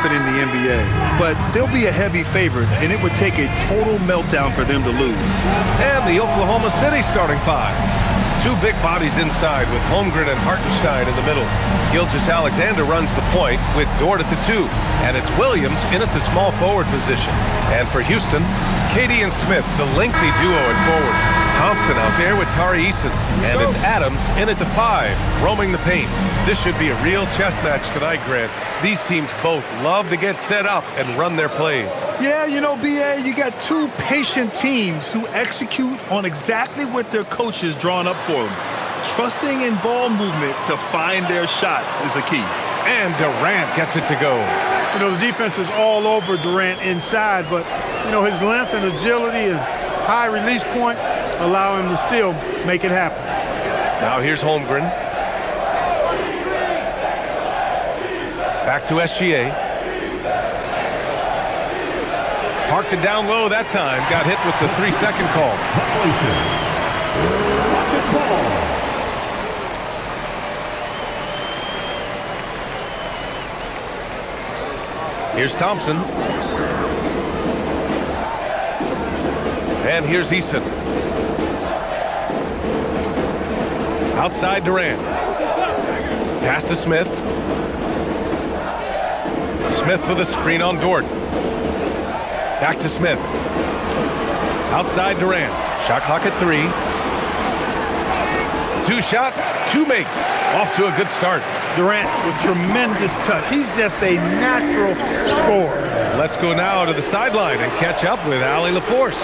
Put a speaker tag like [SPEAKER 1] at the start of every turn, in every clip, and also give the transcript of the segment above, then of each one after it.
[SPEAKER 1] happen in the NBA. But they'll be a heavy favorite, and it would take a total meltdown for them to lose.
[SPEAKER 2] And the Oklahoma City starting five. Two big bodies inside with Holmgren and Hartenstein in the middle. Gilgeous-Alexander runs the point with Dort at the 2. And it's Williams in at the small forward position. And for Houston, Katie and Smith, the lengthy duo at forward. Thompson out there with Tari Eason. And it's Adams in at the 5, roaming the paint. This should be a real chess match tonight, Grant. These teams both love to get set up and run their plays.
[SPEAKER 1] Yeah, you know, B.A., you got two patient teams who execute on exactly what their coaches drawn up for them. Trusting in ball movement to find their shots is the key.
[SPEAKER 2] And Durant gets it to go.
[SPEAKER 3] You know, the defense is all over Durant inside, but, you know, his length and agility and high release point allow him to still make it happen.
[SPEAKER 2] Now here's Holmgren. Back to SGA. Parked it down low that time. Got hit with the 3-second call. Here's Thompson. And here's Eason. Outside Durant. Pass to Smith. Smith with a screen on Dort. Back to Smith. Outside Durant. Shot clock at 3. 2 shots, 2 makes. Off to a good start.
[SPEAKER 3] Durant with tremendous touch. He's just a natural scorer.
[SPEAKER 2] Let's go now to the sideline and catch up with Allie LaForce.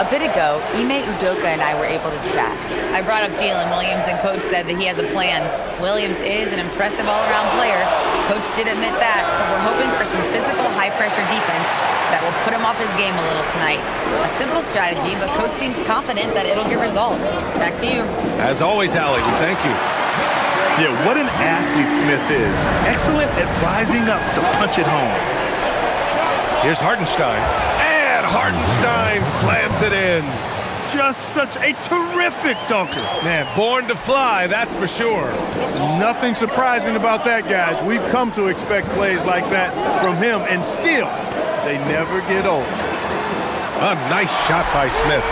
[SPEAKER 4] A bit ago, Ime Udoka and I were able to chat. I brought up Jalen Williams, and Coach said that he has a plan. Williams is an impressive all-around player. Coach did admit that, but we're hoping for some physical, high-pressure defense that will put him off his game a little tonight. A simple strategy, but Coach seems confident that it'll get results. Back to you.
[SPEAKER 2] As always, Allie, we thank you.
[SPEAKER 1] Yeah, what an athlete Smith is. Excellent at rising up to punch it home.
[SPEAKER 2] Here's Hartenstein. And Hartenstein slams it in.
[SPEAKER 1] Just such a terrific dunker.
[SPEAKER 2] Man, born to fly, that's for sure.
[SPEAKER 3] Nothing surprising about that, guys. We've come to expect plays like that from him, and still, they never get old.
[SPEAKER 2] A nice shot by Smith.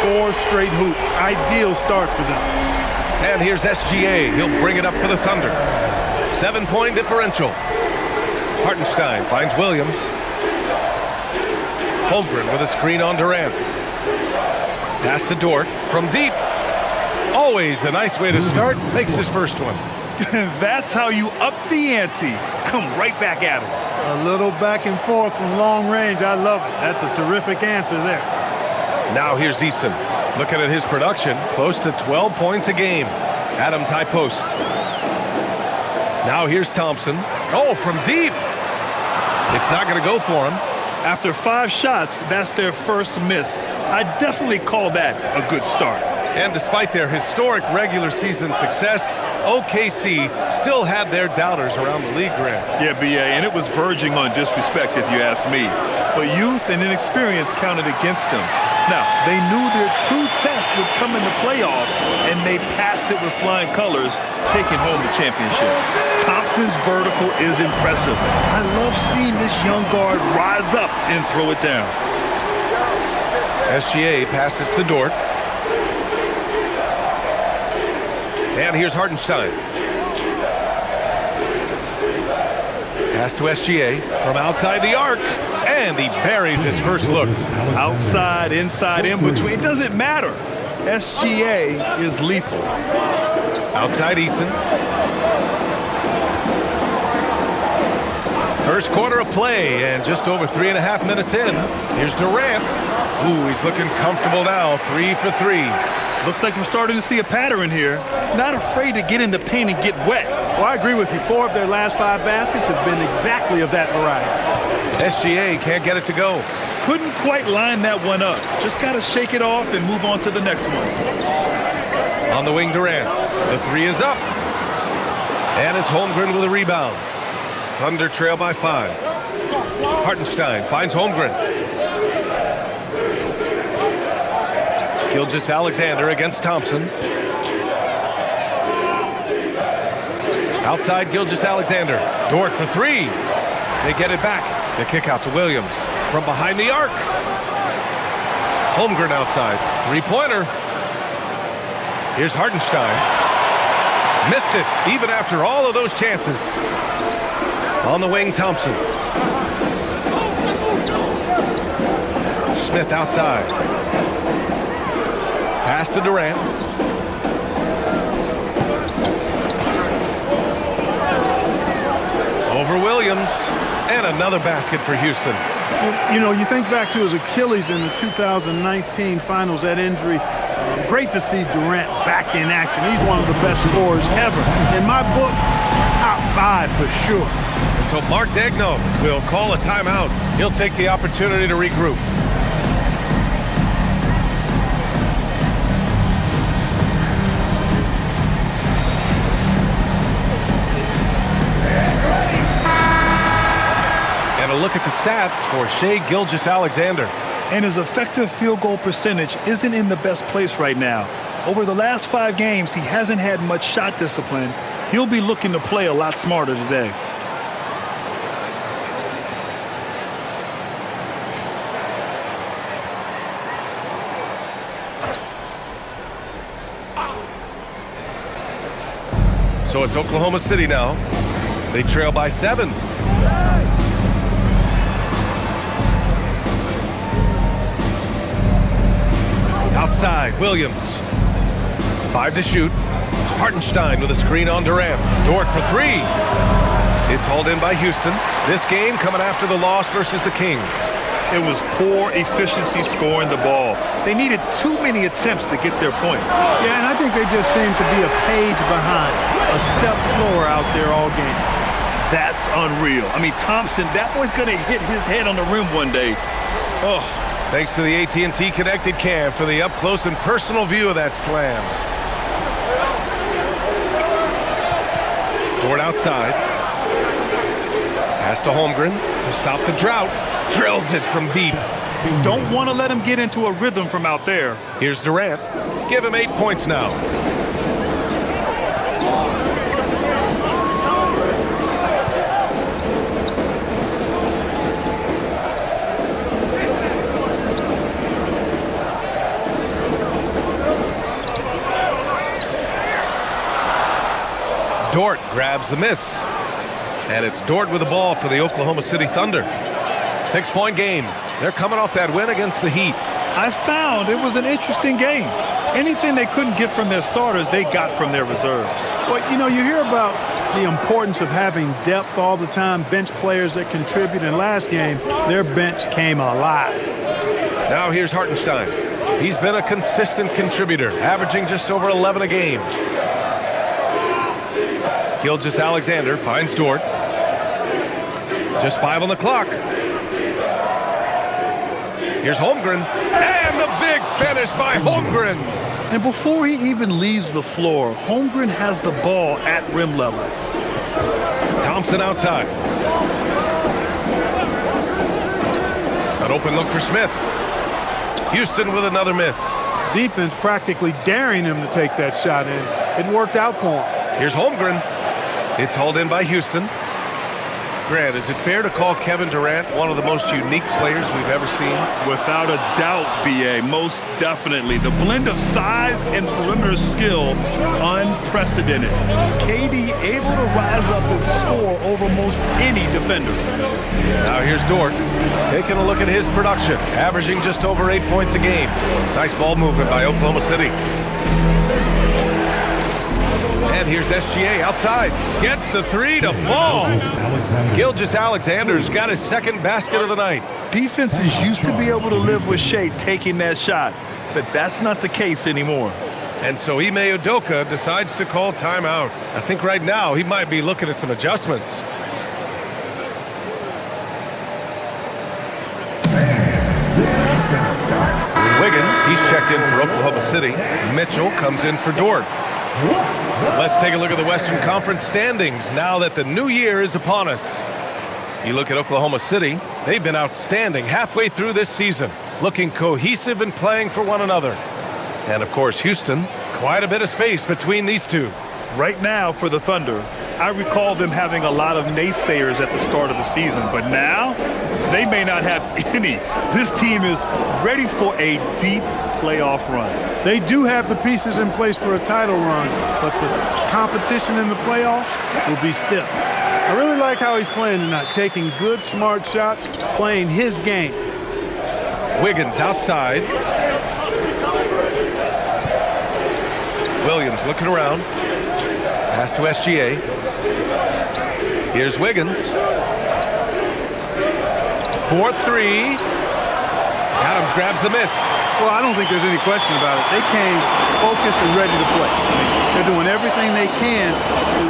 [SPEAKER 3] 4 straight hoop. Ideal start for them.
[SPEAKER 2] And here's SGA. He'll bring it up for the Thunder. 7-point differential. Hartenstein finds Williams. Holmgren with a screen on Durant. Pass to Dort from deep. Always a nice way to start. Makes his first one.
[SPEAKER 1] That's how you up the ante. Come right back at him.
[SPEAKER 3] A little back and forth from long range. I love it. That's a terrific answer there.
[SPEAKER 2] Now here's Easton. Looking at his production, close to 12 points a game. Adams high post. Now here's Thompson. Oh, from deep. It's not going to go for him.
[SPEAKER 1] After 5 shots, that's their first miss. I definitely call that a good start.
[SPEAKER 2] And despite their historic regular season success, OKC still had their doubters around the league, Grant.
[SPEAKER 1] Yeah, B.A., and it was verging on disrespect if you ask me. But youth and inexperience counted against them. Now, they knew their true test would come in the playoffs, and they passed it with flying colors, taking home the championship. Thompson's vertical is impressive. I love seeing this young guard rise up and throw it down.
[SPEAKER 2] SGA passes to Dort. And here's Hartenstein. Pass to SGA from outside the arc. And he buries his first look.
[SPEAKER 1] Outside, inside, in between, it doesn't matter. SGA is lethal.
[SPEAKER 2] Outside Eason. First quarter of play, and just over 3.5 minutes in. Here's Durant. Ooh, he's looking comfortable now. 3 for 3.
[SPEAKER 1] Looks like we're starting to see a pattern here. Not afraid to get in the paint and get wet.
[SPEAKER 3] Well, I agree with you. 4 of their last 5 baskets have been exactly of that variety.
[SPEAKER 2] SGA can't get it to go.
[SPEAKER 1] Couldn't quite line that one up. Just got to shake it off and move on to the next one.
[SPEAKER 2] On the wing, Durant. The 3 is up. And it's Holmgren with a rebound. Thunder trail by 5. Hartenstein finds Holmgren. Gilgeous-Alexander against Thompson. Outside Gilgeous-Alexander. Dort for 3. They get it back. The kick out to Williams. From behind the arc. Holmgren outside. Three-pointer. Here's Hartenstein. Missed it, even after all of those chances. On the wing, Thompson. Smith outside. Pass to Durant. Over Williams. And another basket for Houston.
[SPEAKER 3] You know, you think back to his Achilles in the 2019 finals, that injury. Great to see Durant back in action. He's one of the best scorers ever. In my book, top 5 for sure.
[SPEAKER 2] And so Mark Daigneault will call a timeout. He'll take the opportunity to regroup. And a look at the stats for Shai Gilgeous-Alexander.
[SPEAKER 1] And his effective field goal percentage isn't in the best place right now. Over the last 5 games, he hasn't had much shot discipline. He'll be looking to play a lot smarter today.
[SPEAKER 2] So it's Oklahoma City now. They trail by 7. Outside, Williams. 5 to shoot. Hartenstein with a screen on Durant. Dort for 3. It's hauled in by Houston. This game coming after the loss versus the Kings.
[SPEAKER 1] It was poor efficiency scoring the ball. They needed too many attempts to get their points.
[SPEAKER 3] Yeah, and I think they just seem to be a page behind, a step slower out there all game.
[SPEAKER 1] That's unreal. I mean, Thompson, that boy's going to hit his head on the rim one day. Oh.
[SPEAKER 2] Thanks to the AT&T Connected Cam for the up-close and personal view of that slam. Dort outside. Pass to Holmgren to stop the drought. Drills it from deep.
[SPEAKER 1] You don't want to let him get into a rhythm from out there.
[SPEAKER 2] Here's Durant. Give him 8 points now. Dort grabs the miss. And it's Dort with the ball for the Oklahoma City Thunder. 6-point game. They're coming off that win against the Heat.
[SPEAKER 1] I found it was an interesting game. Anything they couldn't get from their starters, they got from their reserves.
[SPEAKER 3] Well, you know, you hear about the importance of having depth all the time, bench players that contribute. In last game, their bench came alive.
[SPEAKER 2] Now here's Hartenstein. He's been a consistent contributor, averaging just over 11 a game. Gilgeous-Alexander finds Dort. Just 5 on the clock. Here's Holmgren. And the big finish by Holmgren.
[SPEAKER 1] And before he even leaves the floor, Holmgren has the ball at rim level.
[SPEAKER 2] Thompson outside. An open look for Smith. Houston with another miss.
[SPEAKER 3] Defense practically daring him to take that shot in. It worked out for him.
[SPEAKER 2] Here's Holmgren. It's hauled in by Houston. Grant, is it fair to call Kevin Durant one of the most unique players we've ever seen?
[SPEAKER 1] Without a doubt, B.A., most definitely. The blend of size and perimeter skill, unprecedented. KD able to rise up and score over most any defender.
[SPEAKER 2] Now here's Dort, taking a look at his production, averaging just over 8 points a game. Nice ball movement by Oklahoma City. And here's SGA outside. Gets the 3 to fall. Gilgeous-Alexander's got his second basket of the night.
[SPEAKER 1] Defenses used to be able to live with Shai taking that shot, but that's not the case anymore.
[SPEAKER 2] And so Ime Udoka decides to call timeout. I think right now he might be looking at some adjustments. Wiggins, he's checked in for Oklahoma City. Mitchell comes in for Dort. Let's take a look at the Western Conference standings now that the new year is upon us. You look at Oklahoma City, they've been outstanding halfway through this season, looking cohesive and playing for one another. And of course, Houston, quite a bit of space between these two.
[SPEAKER 1] Right now for the Thunder, I recall them having a lot of naysayers at the start of the season, but now they may not have any. This team is ready for a deep playoff run.
[SPEAKER 3] They do have the pieces in place for a title run, but the competition in the playoffs will be stiff. I really like how he's playing tonight, taking good, smart shots, playing his game.
[SPEAKER 2] Wiggins outside. Williams looking around. Pass to SGA. Here's Wiggins. 4-3. Adams grabs the miss.
[SPEAKER 3] Well, I don't think there's any question about it. They came focused and ready to play. They're doing everything they can to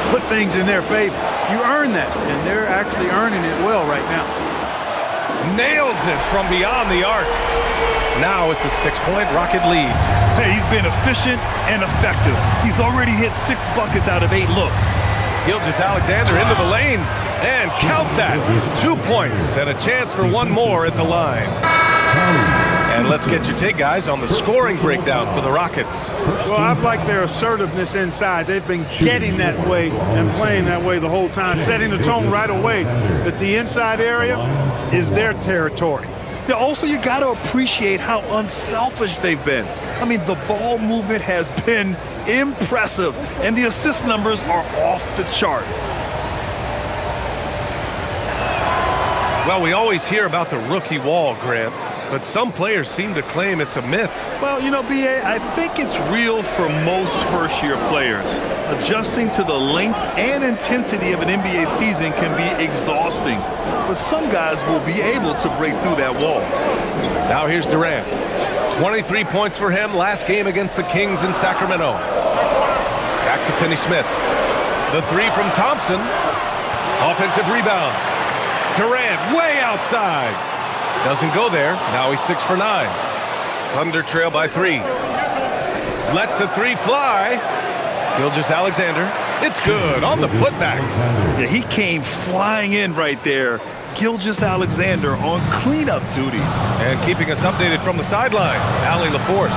[SPEAKER 3] put things in their favor. You earn that, and they're actually earning it well right now.
[SPEAKER 2] Nails it from beyond the arc. Now it's a 6-point Rocket lead.
[SPEAKER 1] Hey, he's been efficient and effective. He's already hit 6 buckets out of 8 looks.
[SPEAKER 2] Gilgeous-Alexander into the lane. And count that. 2 points and a chance for one more at the line. And let's get your take, guys, on the scoring breakdown for the Rockets.
[SPEAKER 3] Well, I've liked their assertiveness inside. They've been getting that way and playing that way the whole time, setting the tone right away that the inside area is their territory.
[SPEAKER 1] Yeah, also, you got to appreciate how unselfish they've been. I mean, the ball movement has been impressive, and the assist numbers are off the chart.
[SPEAKER 2] Well, we always hear about the rookie wall, Grant, but some players seem to claim it's a myth.
[SPEAKER 1] Well, you know, B.A., I think it's real for most first-year players. Adjusting to the length and intensity of an NBA season can be exhausting, but some guys will be able to break through that wall.
[SPEAKER 2] Now here's Durant. 23 points for him last game against the Kings in Sacramento. Back to Finney-Smith. The 3 from Thompson. Offensive rebound. Durant way outside. Doesn't go there. Now he's 6 for 9. Thunder trail by 3. Lets the 3 fly. Gilgeous-Alexander. It's good on the putback.
[SPEAKER 1] Yeah, he came flying in right there. Gilgeous-Alexander on cleanup duty.
[SPEAKER 2] And keeping us updated from the sideline, Allie LaForce.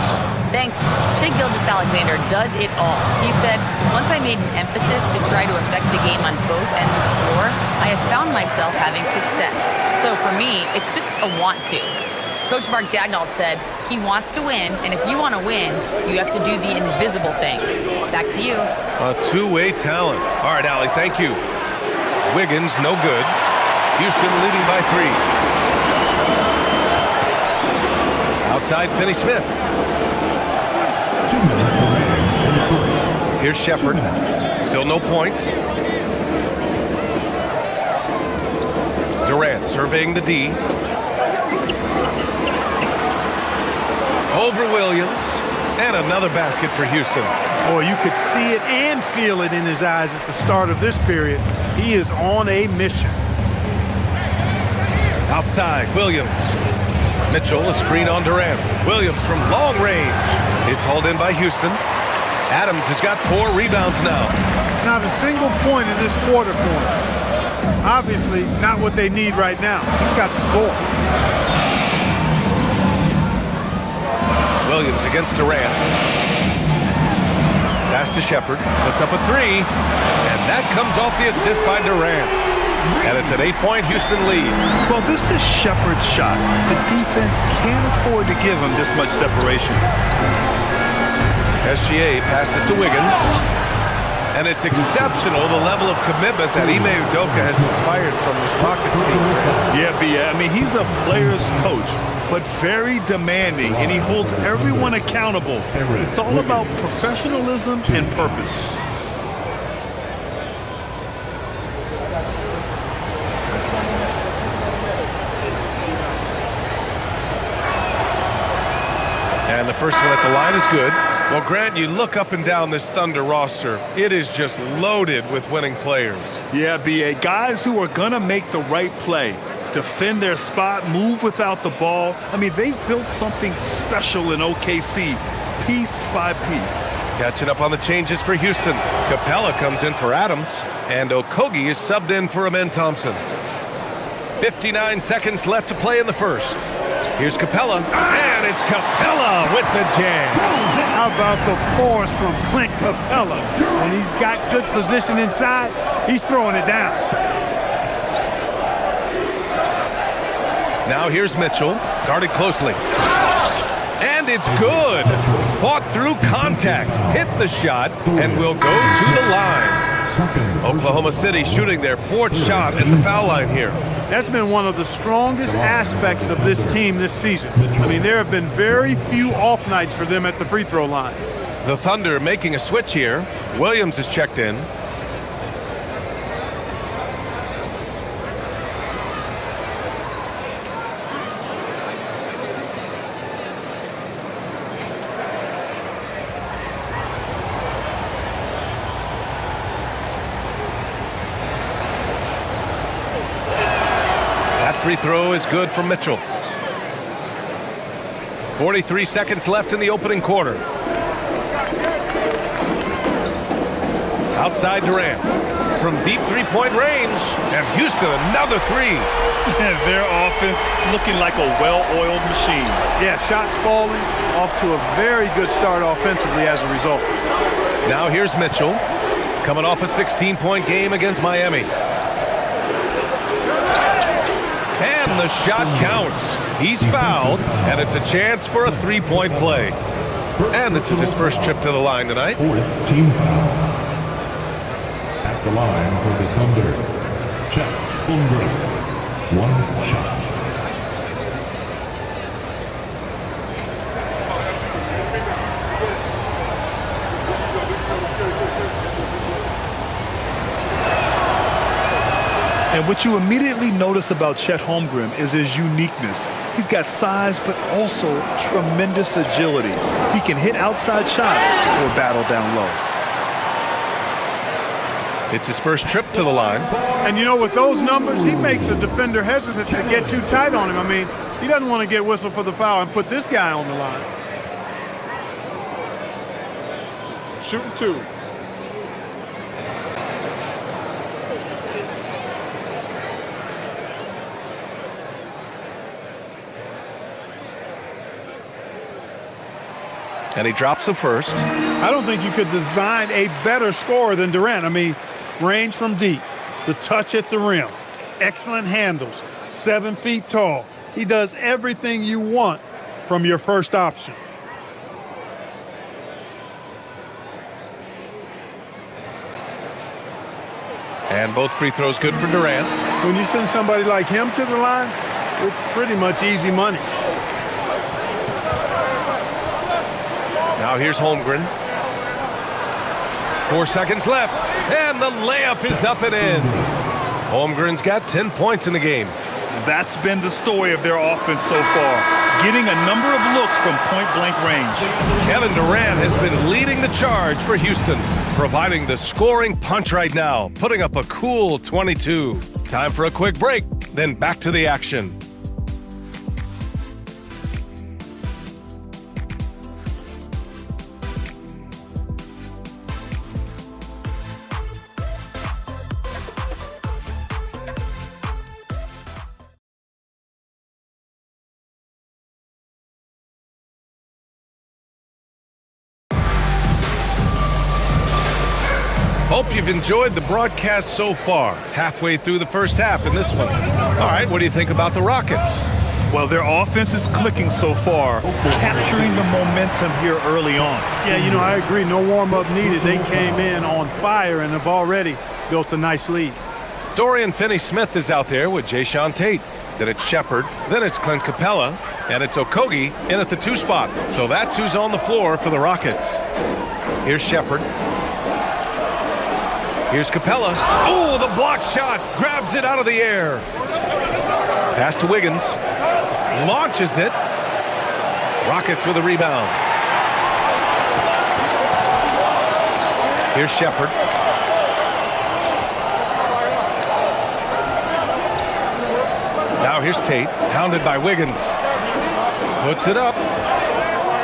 [SPEAKER 4] Thanks. Shai Gilgeous-Alexander does it all. He said, once I made an emphasis to try to affect the game on both ends of the floor, I have found myself having success. So for me, it's just a want to. Coach Mark Daigneault said he wants to win, and if you want to win, you have to do the invisible things. Back to you.
[SPEAKER 2] A two-way talent. All right, Allie, thank you. Wiggins, no good. Houston leading by 3. Outside, Finney-Smith. Here's Shepherd. Still no points. Durant surveying the D. Over Williams. And another basket for Houston.
[SPEAKER 3] Boy, you could see it and feel it in his eyes at the start of this period. He is on a mission.
[SPEAKER 2] Outside, Williams. Mitchell, a screen on Durant. Williams from long range. It's hauled in by Houston. Adams has got 4 rebounds now.
[SPEAKER 3] Not a single point in this quarter for him. Obviously, not what they need right now. He's got the score.
[SPEAKER 2] Williams against Durant. Pass to Shepherd. Puts up a 3. And that comes off the assist by Durant. And it's an 8-point Houston lead.
[SPEAKER 1] Well, this is Shepherd's shot. The defense can't afford to give him this much separation.
[SPEAKER 2] SGA passes to Wiggins. And it's exceptional, the level of commitment that Ime Udoka has inspired from this Rockets team.
[SPEAKER 1] Yeah, I mean, he's a player's coach, but very demanding, and he holds everyone accountable. It's all about professionalism and purpose.
[SPEAKER 2] And the first one at the line is good. Well, Grant, you look up and down this Thunder roster. It is just loaded with winning players.
[SPEAKER 1] Yeah, B.A. Guys who are going to make the right play, defend their spot, move without the ball. I mean, they've built something special in OKC, piece by piece.
[SPEAKER 2] Catching up on the changes for Houston. Capella comes in for Adams, and Okogie is subbed in for Amen Thompson. 59 seconds left to play in the first. Here's Capella, and it's Capella with the jam.
[SPEAKER 3] How about the force from Clint Capella? When he's got good position inside, he's throwing it down.
[SPEAKER 2] Now here's Mitchell, guarded closely. And it's good. Fought through contact, hit the shot, and will go to the line. Oklahoma City shooting their 4th shot at the foul line here.
[SPEAKER 3] That's been one of the strongest aspects of this team this season. I mean, there have been very few off nights for them at the free throw line.
[SPEAKER 2] The Thunder making a switch here. Williams is checked in. Free throw is good from Mitchell. 43 seconds left in the opening quarter. Outside Durant. From deep three-point range. And Houston, another three.
[SPEAKER 1] Their offense looking like a well-oiled machine.
[SPEAKER 3] Yeah, shots falling, off to a very good start offensively as a result.
[SPEAKER 2] Now here's Mitchell. Coming off a 16-point game against Miami. And the shot counts. He's fouled, and it's a chance for a three-point play. And this is his first trip to the line tonight.
[SPEAKER 5] 4th team foul. At the line for the Thunder, Chet Holmgren. 1 shot.
[SPEAKER 1] And what you immediately notice about Chet Holmgren is his uniqueness. He's got size, but also tremendous agility. He can hit outside shots or battle down low.
[SPEAKER 2] It's his first trip to the line.
[SPEAKER 3] And you know, with those numbers, he makes a defender hesitant to get too tight on him. I mean, he doesn't want to get whistled for the foul and put this guy on the line. Shooting 2.
[SPEAKER 2] And he drops the first.
[SPEAKER 3] I don't think you could design a better scorer than Durant. I mean, range from deep, the touch at the rim, excellent handles, 7 feet tall. He does everything you want from your first option.
[SPEAKER 2] And both free throws good for Durant.
[SPEAKER 3] When you send somebody like him to the line, it's pretty much easy money.
[SPEAKER 2] Now here's Holmgren. 4 seconds left, and the layup is up and in. Holmgren's got 10 points in the game.
[SPEAKER 1] That's been the story of their offense so far, getting a number of looks from point-blank range.
[SPEAKER 2] Kevin Durant has been leading the charge for Houston, providing the scoring punch right now, putting up a cool 22. Time for a quick break, then back to the action. Hope you've enjoyed the broadcast so far. Halfway through the first half in this one. All right, what do you think about the Rockets?
[SPEAKER 1] Well, their offense is clicking so far, capturing the momentum here early on.
[SPEAKER 3] Yeah, you know, I agree. No warm-up needed. They came in on fire and have already built a nice lead.
[SPEAKER 2] Dorian Finney-Smith is out there with Jayshawn Tate. Then it's Shepard. Then it's Clint Capella. And it's Okogie in at the 2 spot. So that's who's on the floor for the Rockets. Here's Shepard. Here's Capella. Oh, the block shot. Grabs it out of the air. Pass to Wiggins. Launches it. Rockets with a rebound. Here's Shepard. Now here's Tate. Hounded by Wiggins. Puts it up.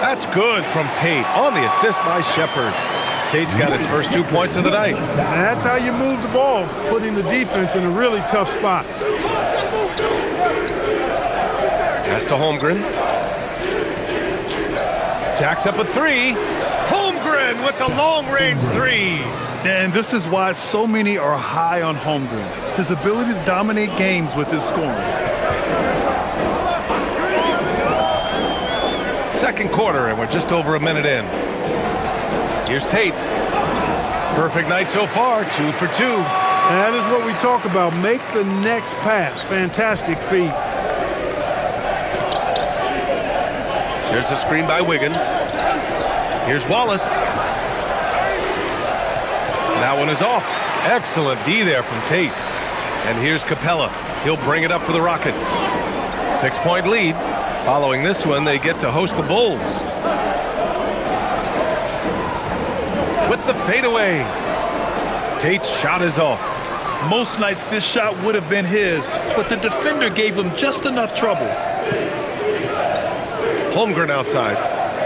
[SPEAKER 2] That's good from Tate on the assist by Shepard. Tate's got his first 2 points of the night.
[SPEAKER 3] And that's how you move the ball, putting the defense in a really tough spot.
[SPEAKER 2] Pass to Holmgren. Jacks up a three. Holmgren with the long-range three.
[SPEAKER 1] And this is why so many are high on Holmgren. His ability to dominate games with his scoring.
[SPEAKER 2] Second quarter, and we're just over a minute in. Here's Tate. Perfect night so far, 2 for 2.
[SPEAKER 3] And that is what we talk about. Make the next pass. Fantastic feat.
[SPEAKER 2] There's a screen by Wiggins. Here's Wallace. That one is off. Excellent D there from Tate. And here's Capella. He'll bring it up for the Rockets. 6-point lead. Following this one, they get to host the Bulls. With the fadeaway. Tate's shot is off.
[SPEAKER 1] Most nights this shot would have been his, but the defender gave him just enough trouble.
[SPEAKER 2] Holmgren outside.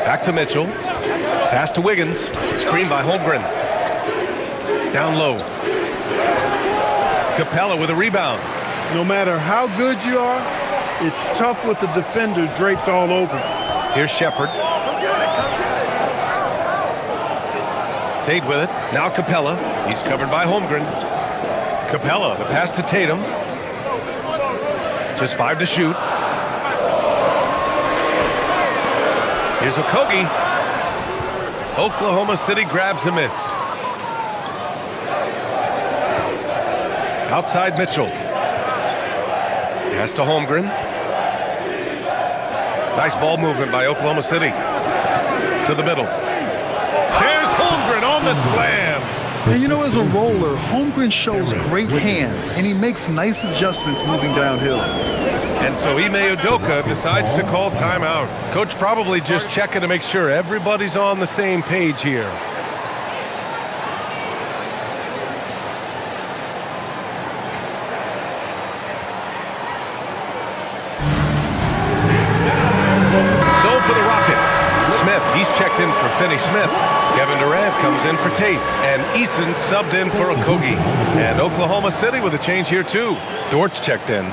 [SPEAKER 2] Back to Mitchell. Pass to Wiggins. Screen by Holmgren. Down low. Capella with a rebound.
[SPEAKER 3] No matter how good you are, it's tough with the defender draped all over.
[SPEAKER 2] Here's Shepherd. Tate with it. Now Capella. He's covered by Holmgren. Capella, the pass to Tatum. Just 5 to shoot. Here's Okogie. Oklahoma City grabs a miss. Outside Mitchell. Pass to Holmgren. Nice ball movement by Oklahoma City. To the middle. There's Holmgren on the slam.
[SPEAKER 1] And you know, as a roller, Holmgren shows great hands, and he makes nice adjustments moving downhill.
[SPEAKER 2] And so Ime Udoka decides to call timeout. Coach probably just checking to make sure everybody's on the same page here. So for the Rockets, Smith, he's checked in for Finney Smith. Kevin Durant comes in for Tate. And Eason subbed in for Okogie. And Oklahoma City with a change here too. Dortch checked in.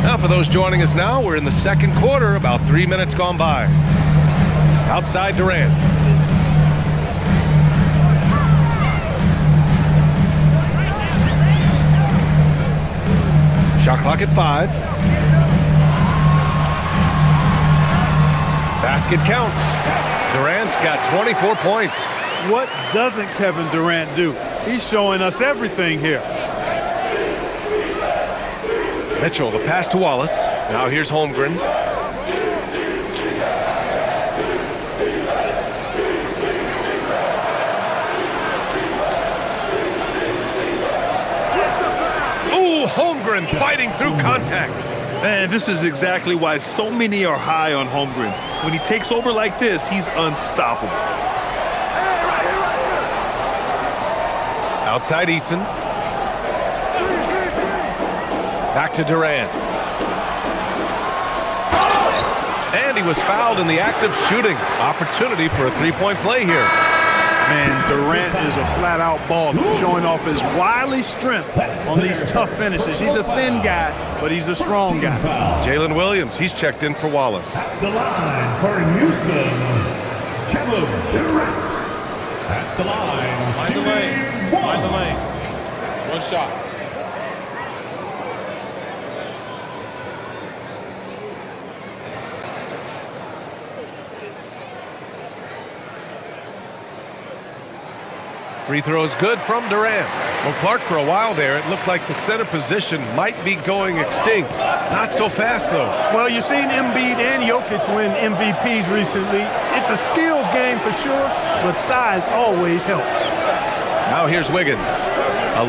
[SPEAKER 2] Now for those joining us now, we're in the second quarter, about 3 minutes gone by. Outside Durant. Shot clock at 5. Basket counts. Durant's got 24 points.
[SPEAKER 3] What doesn't Kevin Durant do? He's showing us everything here.
[SPEAKER 2] Mitchell, the pass to Wallace. Now here's Holmgren. Ooh, Holmgren fighting through contact.
[SPEAKER 1] And this is exactly why so many are high on Holmgren. When he takes over like this, he's unstoppable.
[SPEAKER 2] Outside Eason. Back to Durant. And he was fouled in the act of shooting. Opportunity for a three-point play here.
[SPEAKER 3] Man, Durant is a flat-out baller, showing off his wily strength on these tough finishes. He's a thin guy, but he's a strong guy.
[SPEAKER 2] Jalen Williams, he's checked in for Wallace.
[SPEAKER 5] At the line for Houston, Kevin Durant. At the line,
[SPEAKER 6] Mind the lanes. Mind the lanes. One shot.
[SPEAKER 2] Free throw is good from Durant. Well, Clark, for a while there, it looked like the center position might be going extinct. Not so fast, though.
[SPEAKER 3] Well, you've seen Embiid and Jokic win MVPs recently. It's a skills game for sure, but size always helps.
[SPEAKER 2] Now here's Wiggins.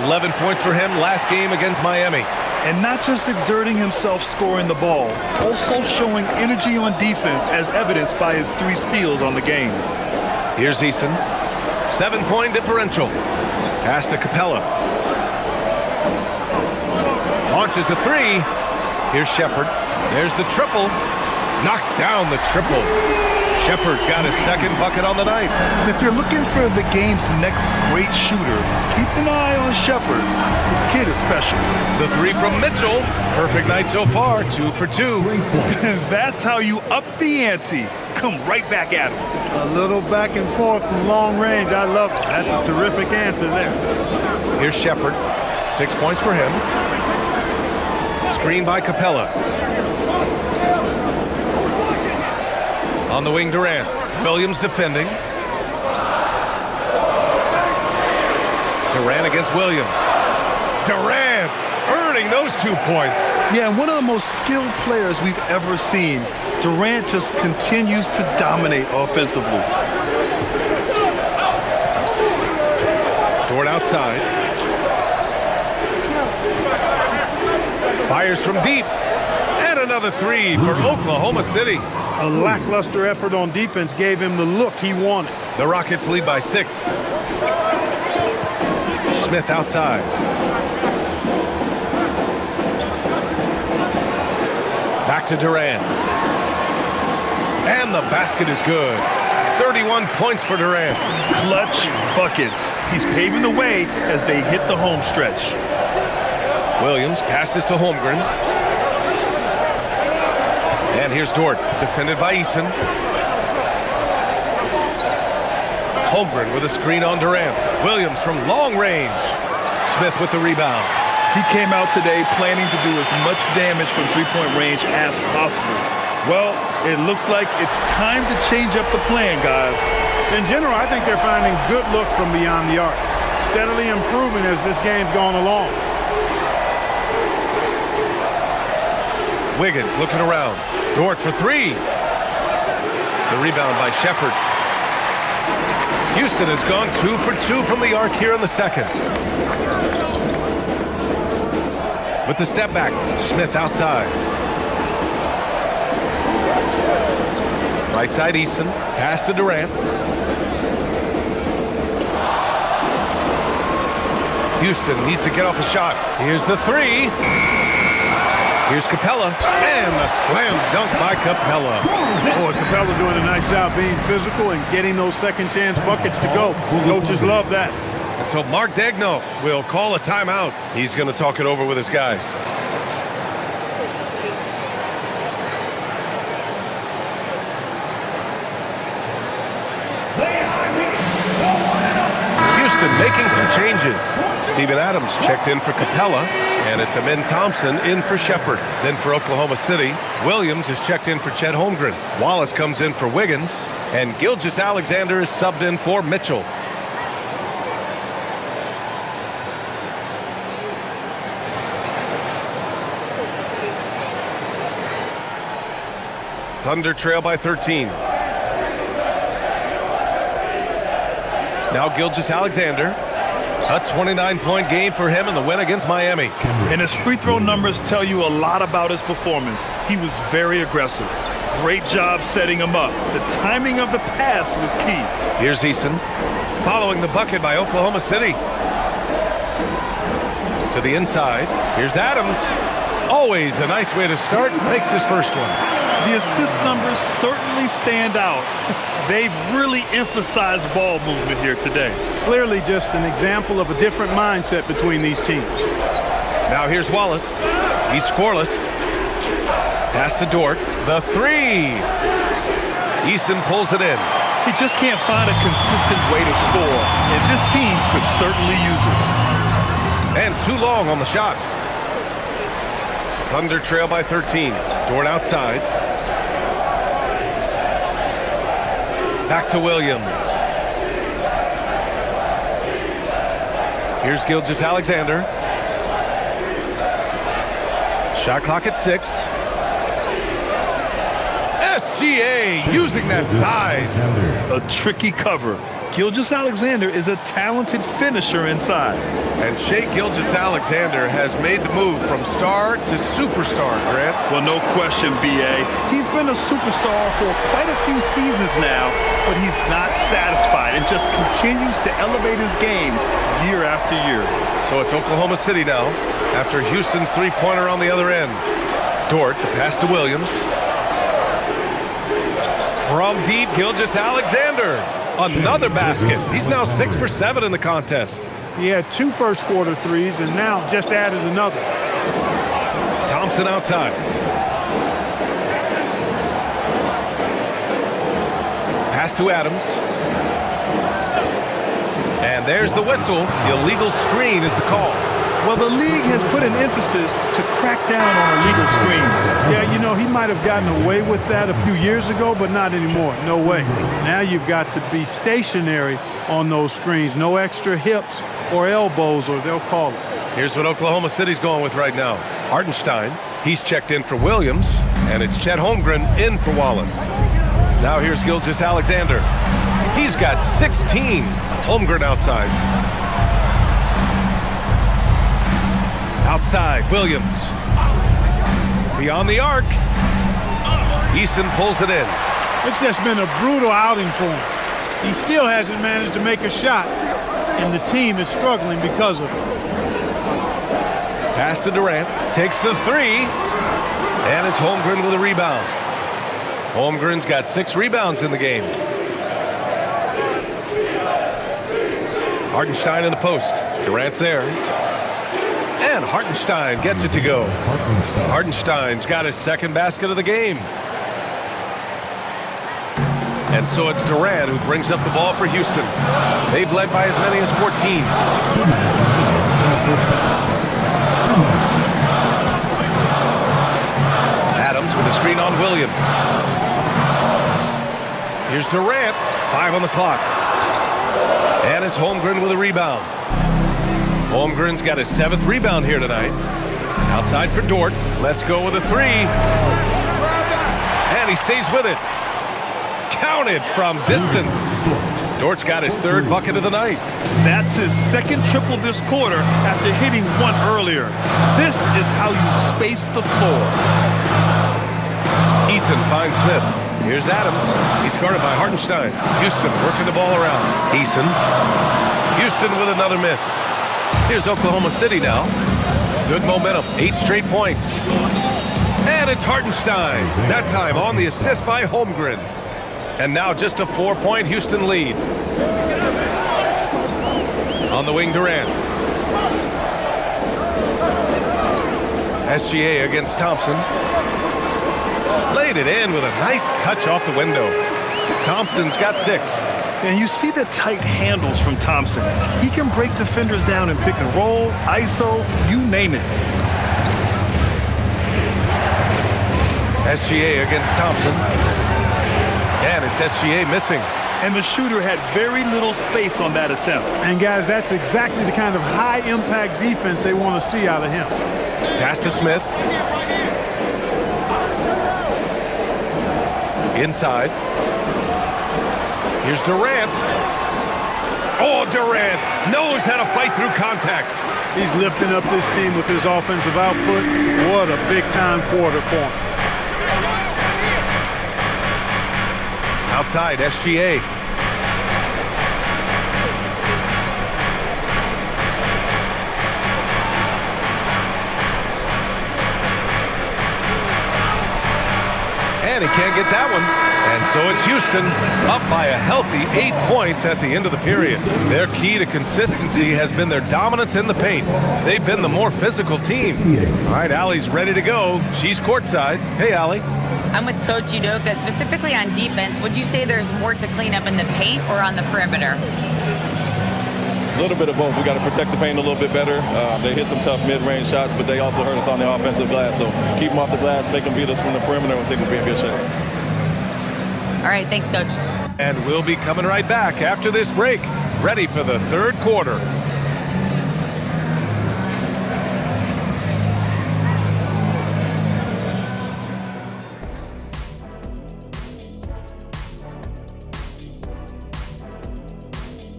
[SPEAKER 2] 11 points for him last game against Miami.
[SPEAKER 1] And not just exerting himself scoring the ball, also showing energy on defense as evidenced by his 3 steals on the game.
[SPEAKER 2] Here's Eason. 7-point differential. Pass to Capella. Launches a 3. Here's Shepherd. There's the triple. Knocks down the triple. Shepard's got his second bucket on the night.
[SPEAKER 1] If you're looking for the game's next great shooter, keep an eye on Shepard. This kid is special.
[SPEAKER 2] The three from Mitchell. Perfect night so far, 2 for 2.
[SPEAKER 1] That's how you up the ante. Come right back at him.
[SPEAKER 3] A little back and forth from long range. I love it. That's a terrific answer there.
[SPEAKER 2] Here's Shepard. 6 points for him. Screen by Capella. On the wing, Durant. Williams defending. Durant against Williams. Durant earning those 2 points.
[SPEAKER 1] Yeah, one of the most skilled players we've ever seen. Durant just continues to dominate offensively.
[SPEAKER 2] Dort outside. Fires from deep. And another 3 for Oklahoma City.
[SPEAKER 3] A lackluster effort on defense gave him the look he wanted.
[SPEAKER 2] The Rockets lead by 6. Smith outside. Back to Durant. And the basket is good. 31 points for Durant.
[SPEAKER 1] Clutch buckets. He's paving the way as they hit the home stretch.
[SPEAKER 2] Williams passes to Holmgren. And here's Dort, defended by Eason. Holmgren with a screen on Durant. Williams from long range. Smith with the rebound.
[SPEAKER 1] He came out today planning to do as much damage from three-point range as possible. Well, it looks like it's time to change up the plan, guys.
[SPEAKER 3] In general, I think they're finding good looks from beyond the arc. Steadily improving as this game's gone along.
[SPEAKER 2] Wiggins looking around. Dort for 3. The rebound by Shepard. Houston has gone 2 for 2 from the arc here in the second. With the step back, Smith outside. Right side Eason. Pass to Durant. Houston needs to get off a shot. Here's the 3. Here's Capella, and the slam dunk by Capella.
[SPEAKER 3] Boy, Capella doing a nice job being physical and getting those second chance buckets to go. Coaches love that.
[SPEAKER 2] And so Mark Daigneault will call a timeout. He's going to talk it over with his guys. Houston making some changes. Steven Adams checked in for Capella, and it's Amin Thompson in for Shepard. Then for Oklahoma City, Williams is checked in for Chet Holmgren. Wallace comes in for Wiggins, and Gilgeous-Alexander is subbed in for Mitchell. Thunder trail by 13. Now Gilgeous-Alexander. A 29-point game for him in the win against Miami.
[SPEAKER 1] And his free throw numbers tell you a lot about his performance. He was very aggressive. Great job setting him up. The timing of the pass was key.
[SPEAKER 2] Here's Eason. Following the bucket by Oklahoma City. To the inside. Here's Adams. Always a nice way to start. Makes his first one.
[SPEAKER 1] The assist numbers certainly stand out. They've really emphasized ball movement here today.
[SPEAKER 3] Clearly just an example of a different mindset between these teams.
[SPEAKER 2] Now here's Wallace. He's scoreless. Pass to Dort. The 3. Eason pulls it in.
[SPEAKER 1] He just can't find a consistent way to score, and this team could certainly use it.
[SPEAKER 2] And too long on the shot. Thunder trail by 13. Dort outside. Back to Williams. Here's Gilgeous-Alexander. Shot clock at 6. SGA using that size.
[SPEAKER 1] A tricky cover. Gilgeous-Alexander is a talented finisher inside.
[SPEAKER 2] And Shai Gilgeous-Alexander has made the move from star to superstar, Grant.
[SPEAKER 1] Well, no question, B.A. He's been a superstar for quite a few seasons now, but he's not satisfied and just continues to elevate his game year after year.
[SPEAKER 2] So it's Oklahoma City now, after Houston's three-pointer on the other end. Dort, the pass to Williams. From deep, Gilgeous-Alexander. Another basket. He's now 6 for 7 in the contest.
[SPEAKER 3] He had 2 first-quarter threes and now just added another.
[SPEAKER 2] Thompson outside. Pass to Adams. And there's the whistle. Illegal screen is the call.
[SPEAKER 1] Well, the league has put an emphasis to crack down on illegal screens.
[SPEAKER 3] Yeah, you know, he might have gotten away with that a few years ago, but not anymore. No way. Now you've got to be stationary on those screens. No extra hips or elbows, or they'll call it.
[SPEAKER 2] Here's what Oklahoma City's going with right now. Hartenstein, he's checked in for Williams, and it's Chet Holmgren in for Wallace. Now here's Gilgeous-Alexander. He's got 16. Holmgren outside. Outside, Williams. Beyond the arc. Eason pulls it in.
[SPEAKER 3] It's just been a brutal outing for him. He still hasn't managed to make a shot, and the team is struggling because of it.
[SPEAKER 2] Pass to Durant. Takes the 3. And it's Holmgren with a rebound. Holmgren's got 6 rebounds in the game. Hartenstein in the post. Durant's there. And Hartenstein gets it to go. Hartenstein's got his second basket of the game. And so it's Durant who brings up the ball for Houston. They've led by as many as 14. Adams with a screen on Williams. Here's Durant. 5 on the clock. And it's Holmgren with a rebound. Holmgren's got his 7th rebound here tonight. Outside for Dort. Let's go with a 3. And he stays with it. Counted from distance. Dort's got his 3rd bucket of the night.
[SPEAKER 1] That's his 2nd triple this quarter after hitting 1 earlier. This is how you space the floor.
[SPEAKER 2] Eason finds Smith. Here's Adams. He's guarded by Hartenstein. Houston working the ball around. Eason. Houston with another miss. Here's Oklahoma City now. Good momentum. 8 straight points. And it's Hartenstein. That time on the assist by Holmgren. And now just a 4-point Houston lead. On the wing, Durant. SGA against Thompson. Laid it in with a nice touch off the window. Thompson's got 6.
[SPEAKER 1] And you see the tight handles from Thompson. He can break defenders down in pick and roll, ISO, you name it.
[SPEAKER 2] SGA against Thompson. And it's SGA missing.
[SPEAKER 1] And the shooter had very little space on that attempt.
[SPEAKER 3] And guys, that's exactly the kind of high-impact defense they want to see out of him.
[SPEAKER 2] Pass to Smith. Inside. Here's Durant. Oh, Durant knows how to fight through contact.
[SPEAKER 3] He's lifting up this team with his offensive output. What a big-time quarter for him.
[SPEAKER 2] Outside, SGA. And he can't get that one. And so it's Houston up by a healthy 8 points at the end of the period. Their key to consistency has been their dominance in the paint. They've been the more physical team. All right, Allie's ready to go. She's courtside. Hey, Allie.
[SPEAKER 4] I'm with Coach Udoka. Specifically on defense, would you say there's more to clean up in the paint or on the perimeter?
[SPEAKER 7] A little bit of both. We got to protect the paint a little bit better. They hit some tough mid-range shots, but they also hurt us on the offensive glass. So keep them off the glass, make them beat us from the perimeter, and I think we'll be in good shape.
[SPEAKER 4] All right, thanks, Coach.
[SPEAKER 2] And we'll be coming right back after this break, ready for the 3rd quarter.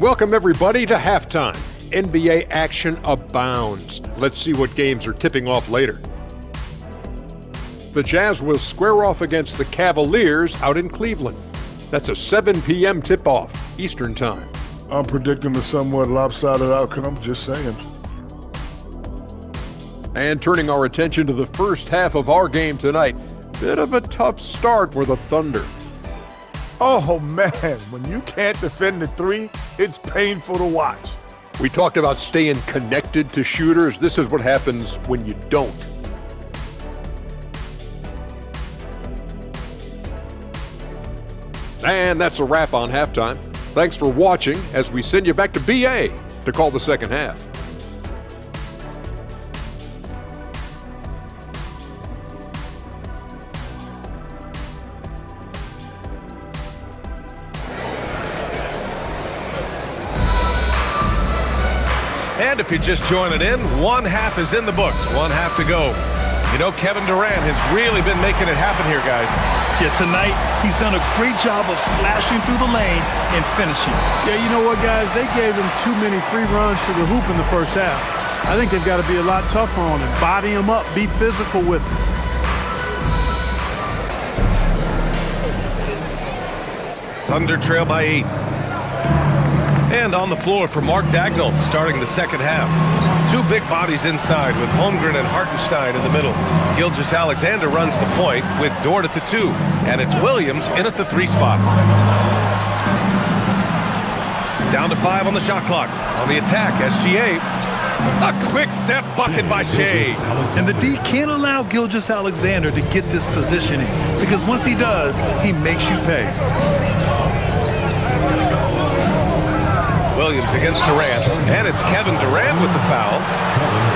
[SPEAKER 8] Welcome, everybody, to halftime. NBA action abounds. Let's see what games are tipping off later. The Jazz will square off against the Cavaliers out in Cleveland. That's a 7 p.m. tip-off, Eastern Time.
[SPEAKER 9] I'm predicting a somewhat lopsided outcome, just saying.
[SPEAKER 8] And turning our attention to the first half of our game tonight, bit of a tough start for the Thunder.
[SPEAKER 9] Oh, man, when you can't defend the three, it's painful to watch.
[SPEAKER 8] We talked about staying connected to shooters. This is what happens when you don't. And that's a wrap on halftime. Thanks for watching as we send you back to BA to call the second half.
[SPEAKER 2] And if you're just joining in, one half is in the books, one half to go. You know, Kevin Durant has really been making it happen here, guys.
[SPEAKER 1] Yeah, tonight, he's done a great job of slashing through the lane and finishing.
[SPEAKER 3] Yeah, you know what, guys? They gave him too many free runs to the hoop in the first half. I think they've got to be a lot tougher on him. Body him up. Be physical with him.
[SPEAKER 2] Thunder trail by 8. And on the floor for Mark Daigneault starting the second half. Two big bodies inside with Holmgren and Hartenstein in the middle. Gilgeous-Alexander runs the point with Dort at the 2. And it's Williams in at the 3 spot. Down to 5 on the shot clock. On the attack, SGA. A quick step bucket by Shea.
[SPEAKER 1] And the D can't allow Gilgeous-Alexander to get this positioning because once he does, he makes you pay.
[SPEAKER 2] Williams against Durant, and it's Kevin Durant with the foul.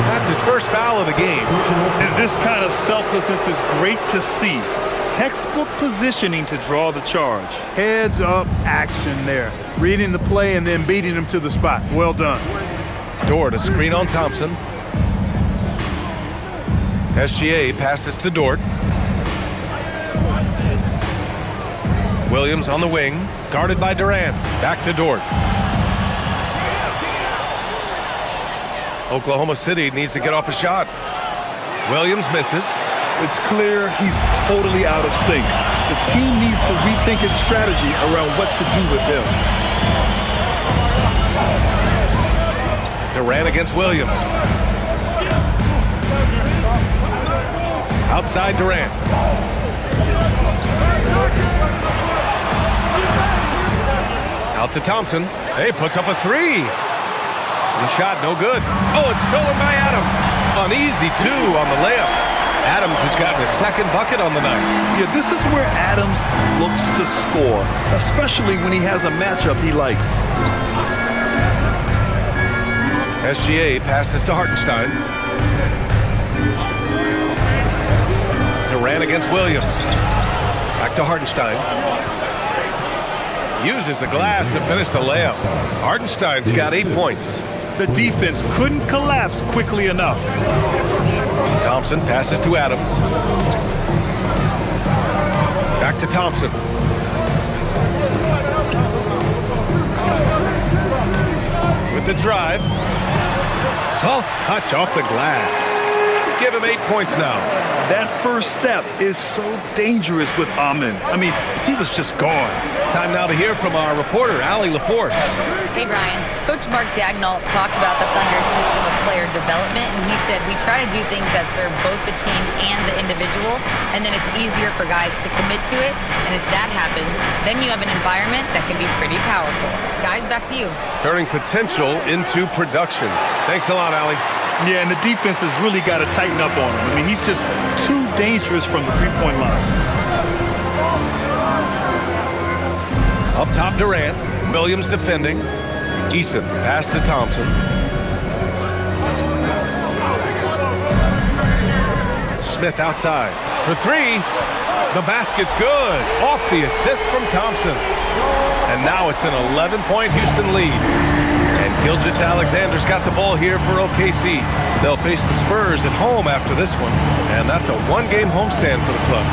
[SPEAKER 2] That's his first foul of the game.
[SPEAKER 1] And this kind of selflessness is great to see. Textbook positioning to draw the charge.
[SPEAKER 3] Heads up action there. Reading the play and then beating him to the spot. Well done.
[SPEAKER 2] Dort, a screen on Thompson. SGA passes to Dort. Williams on the wing, guarded by Durant. Back to Dort. Oklahoma City needs to get off a shot. Williams misses.
[SPEAKER 1] It's clear he's totally out of sync. The team needs to rethink its strategy around what to do with him.
[SPEAKER 2] Durant against Williams. Outside Durant. Out to Thompson. Hey, puts up a 3. The shot no good. Oh, it's stolen by Adams. An easy 2 on the layup. Adams has gotten his second bucket on the night.
[SPEAKER 1] Yeah, this is where Adams looks to score, especially when he has a matchup he likes.
[SPEAKER 2] SGA passes to Hartenstein. Durant against Williams. Back to Hartenstein. Uses the glass to finish the layup. Hartenstein's got 8 points.
[SPEAKER 1] The defense couldn't collapse quickly enough.
[SPEAKER 2] Thompson passes to Adams. Back to Thompson. With the drive. Soft touch off the glass. Give him 8 points now.
[SPEAKER 1] That first step is so dangerous with Amin. I mean, he was just gone.
[SPEAKER 2] Time now to hear from our reporter, Allie LaForce.
[SPEAKER 4] Hey, Brian. Coach Mark Daigneault talked about the Thunder's system of player development, and he said, we try to do things that serve both the team and the individual, and then it's easier for guys to commit to it, and if that happens, then you have an environment that can be pretty powerful. Guys, back to you. Turning
[SPEAKER 2] potential into production. Thanks a lot, Allie.
[SPEAKER 1] Yeah, and the defense has really got to tighten up on him. I mean, he's just too dangerous from the three-point line.
[SPEAKER 2] Up top, Durant. Williams defending. Eason pass to Thompson. Smith outside for 3. The basket's good. Off the assist from Thompson. And now it's an 11-point Houston lead. And Gilgeous-Alexander's got the ball here for OKC. They'll face the Spurs at home after this one. And that's a 1-game homestand for the club.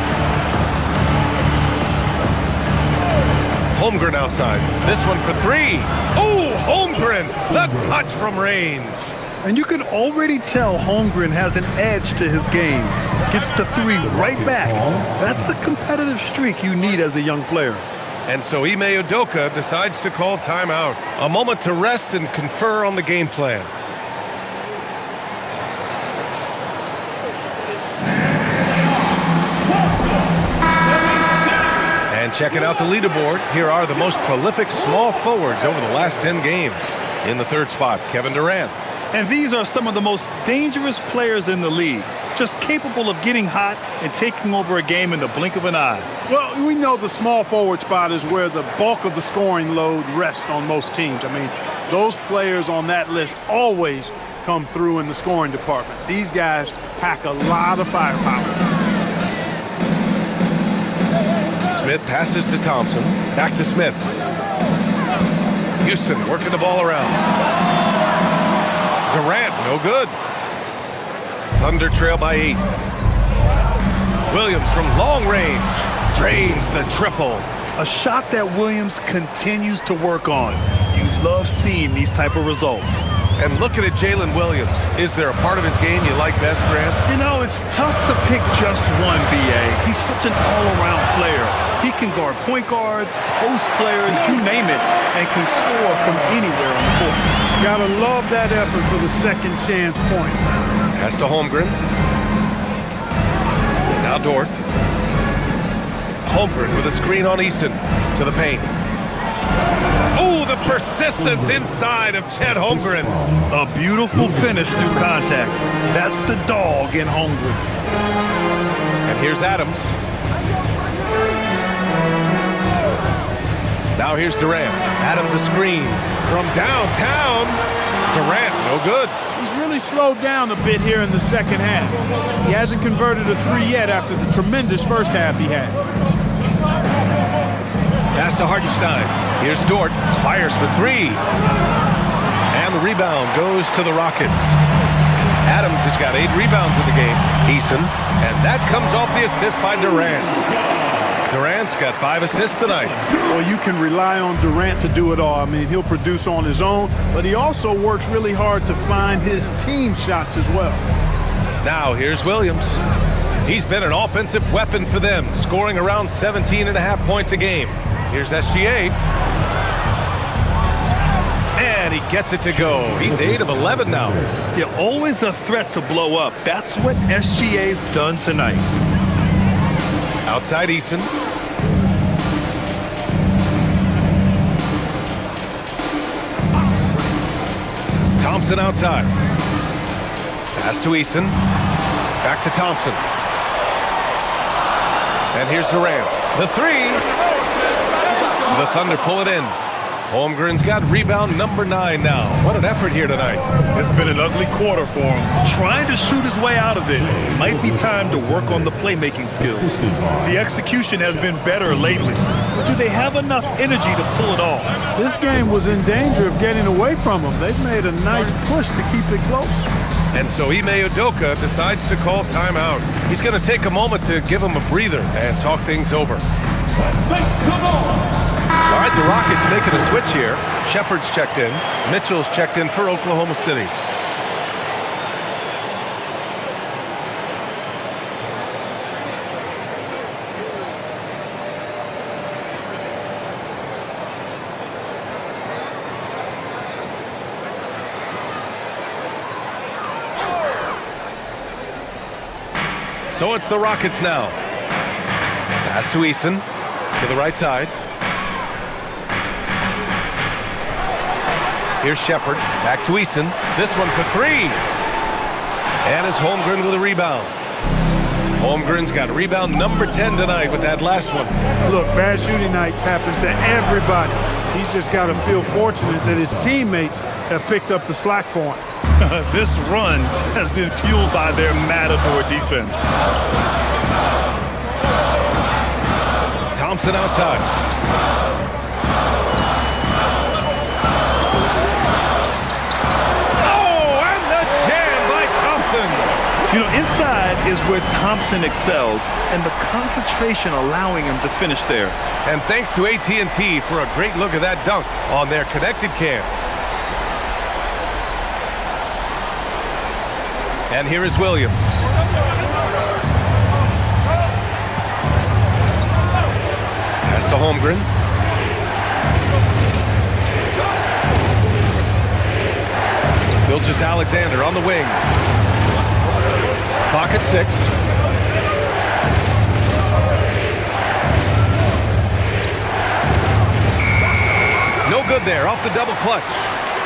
[SPEAKER 2] Holmgren outside. This one for 3. Oh, Holmgren! The touch from range.
[SPEAKER 3] And you can already tell Holmgren has an edge to his game. Gets the 3 right back. That's the competitive streak you need as a young player.
[SPEAKER 2] And so Ime Udoka decides to call timeout. A moment to rest and confer on the game plan. And And checking out the leaderboard, here are the most prolific small forwards over the last 10 games. In the third spot, Kevin Durant.
[SPEAKER 1] And these are some of the most dangerous players in the league, just capable of getting hot and taking over a game in the blink of an eye.
[SPEAKER 3] Well, we know the small forward spot is where the bulk of the scoring load rests on most teams. I mean, those players on that list always come through in the scoring department. These guys pack a lot of firepower.
[SPEAKER 2] Smith passes to Thompson. Back to Smith. Houston working the ball around. Durant, no good. Thunder trail by 8. Williams from long range drains the triple.
[SPEAKER 1] A shot that Williams continues to work on. You love seeing these type of results.
[SPEAKER 2] And looking at Jalen Williams, is there a part of his game you like best, Grant?
[SPEAKER 1] You know, it's tough to pick just one, B.A. He's such an all-around player. He can guard point guards, post players, you name it, and can score from anywhere on the court.
[SPEAKER 3] Gotta love that effort for the second chance point.
[SPEAKER 2] Pass to Holmgren. Now Dort. Holmgren with a screen on Easton to the paint. Oh, the persistence inside of Chet Holmgren.
[SPEAKER 1] A beautiful finish through contact. That's the dog in Holmgren.
[SPEAKER 2] And here's Adams. Now here's Durant. Adams a screen from downtown. Durant, no good.
[SPEAKER 3] He's really slowed down a bit here in the second half. He hasn't converted a 3 yet after the tremendous first half he had.
[SPEAKER 2] Pass to Hartenstein. Here's Dort. Fires for 3. And the rebound goes to the Rockets. Adams has got 8 rebounds in the game. Eason. And that comes off the assist by Durant. Durant's got 5 assists tonight.
[SPEAKER 3] Well, you can rely on Durant to do it all. I mean, he'll produce on his own, but he also works really hard to find his team shots as well.
[SPEAKER 2] Now here's Williams. He's been an offensive weapon for them, scoring around 17.5 points a game. Here's SGA. And he gets it to go. He's 8 of 11 now.
[SPEAKER 1] You're always a threat to blow up. That's what SGA's done tonight.
[SPEAKER 2] Outside Eason. Thompson outside. Pass to Eason. Back to Thompson. And here's Durant. The 3. The Thunder pull it in. Holmgren's got rebound number 9 now. What an effort here tonight.
[SPEAKER 1] It's been an ugly quarter for him. Trying to shoot his way out of it. Might be time to work on the playmaking skills. The execution has been better lately. But do they have enough energy to pull it off?
[SPEAKER 3] This game was in danger of getting away from them. They've made a nice push to keep it close.
[SPEAKER 2] And so Ime Udoka decides to call timeout. He's going to take a moment to give him a breather and talk things over. All right, the Rockets making a switch here. Shepard's checked in. Mitchell's checked in for Oklahoma City. So it's the Rockets now. Pass to Eason to the right side. Here's Shepard. Back to Eason. This one for 3. And it's Holmgren with a rebound. Holmgren's got rebound number 10 tonight with that last one.
[SPEAKER 3] Look, bad shooting nights happen to everybody. He's just got to feel fortunate that his teammates have picked up the slack for him.
[SPEAKER 1] This run has been fueled by their Matador defense.
[SPEAKER 2] Thompson outside. Oh, and the jam by Thompson.
[SPEAKER 1] You know, inside is where Thompson excels, and the concentration allowing him to finish there.
[SPEAKER 2] And thanks to AT&T for a great look at that dunk on their connected cam. And here is Williams. Pass to Holmgren. Gilgeous-Alexander on the wing. Clock at 6. good there off the double clutch.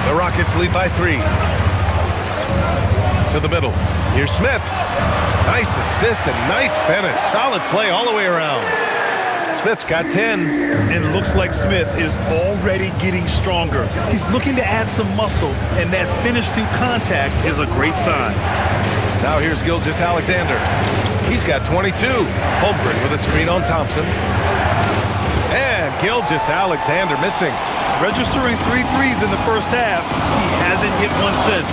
[SPEAKER 2] The Rockets lead by 3. To the middle. Here's Smith. Nice assist and nice finish. Solid play all the way around. Smith's got 10.
[SPEAKER 1] And looks like Smith is already getting stronger. He's looking to add some muscle, and that finish through contact is a great sign.
[SPEAKER 2] Now here's Gilgeous-Alexander. He's got 22. Holmgren with a screen on Thompson. And Gilgeous-Alexander missing.
[SPEAKER 1] Registering 3 threes in the first half. He hasn't hit one since.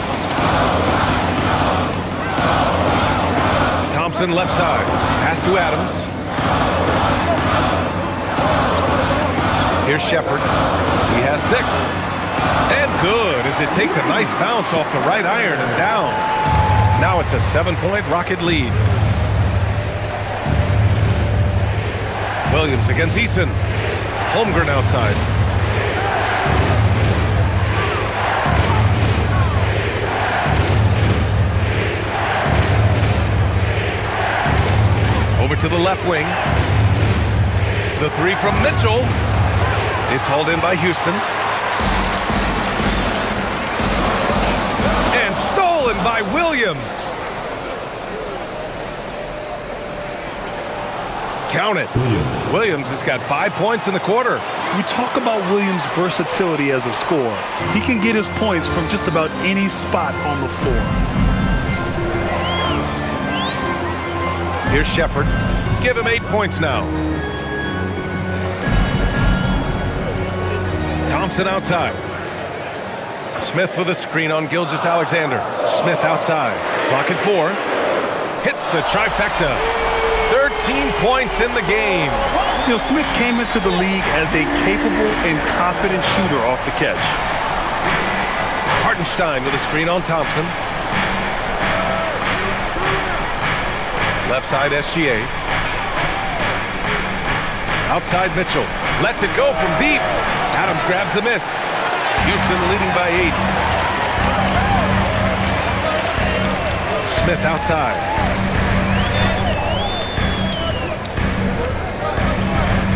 [SPEAKER 2] Thompson left side. Pass to Adams. Here's Shepherd. He has 6. And good as it takes a nice bounce off the right iron and down. Now it's a 7-point Rocket lead. Williams against Eason. Holmgren outside. Over to the left wing. The 3 from Mitchell. It's hauled in by Houston. And stolen by Williams. Count it. Williams has got 5 points in the quarter.
[SPEAKER 1] We talk about Williams' versatility as a scorer. He can get his points from just about any spot on the floor.
[SPEAKER 2] Here's Shepherd. Give him 8 points now. Thompson outside. Smith with a screen on Gilgeous-Alexander. Smith outside. Clock at 4. Hits the trifecta. 13 points in the game.
[SPEAKER 1] You know, Smith came into the league as a capable and confident shooter off the catch.
[SPEAKER 2] Hartenstein with a screen on Thompson. Left side SGA. Outside Mitchell. Lets it go from deep. Adams grabs the miss. Houston leading by 8. Smith outside.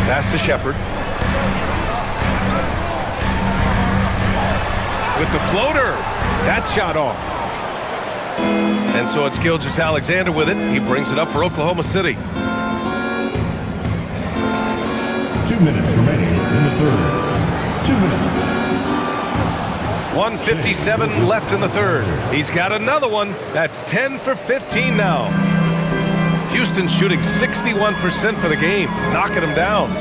[SPEAKER 2] Pass to Shepherd. With the floater. That shot off. And so it's Gilgeous-Alexander with it. He brings it up for Oklahoma City.
[SPEAKER 5] 2 minutes remaining in the third. 2 minutes.
[SPEAKER 2] 1:57 left in the third. He's got another one. That's 10 for 15 now. Houston shooting 61% for the game, knocking them down.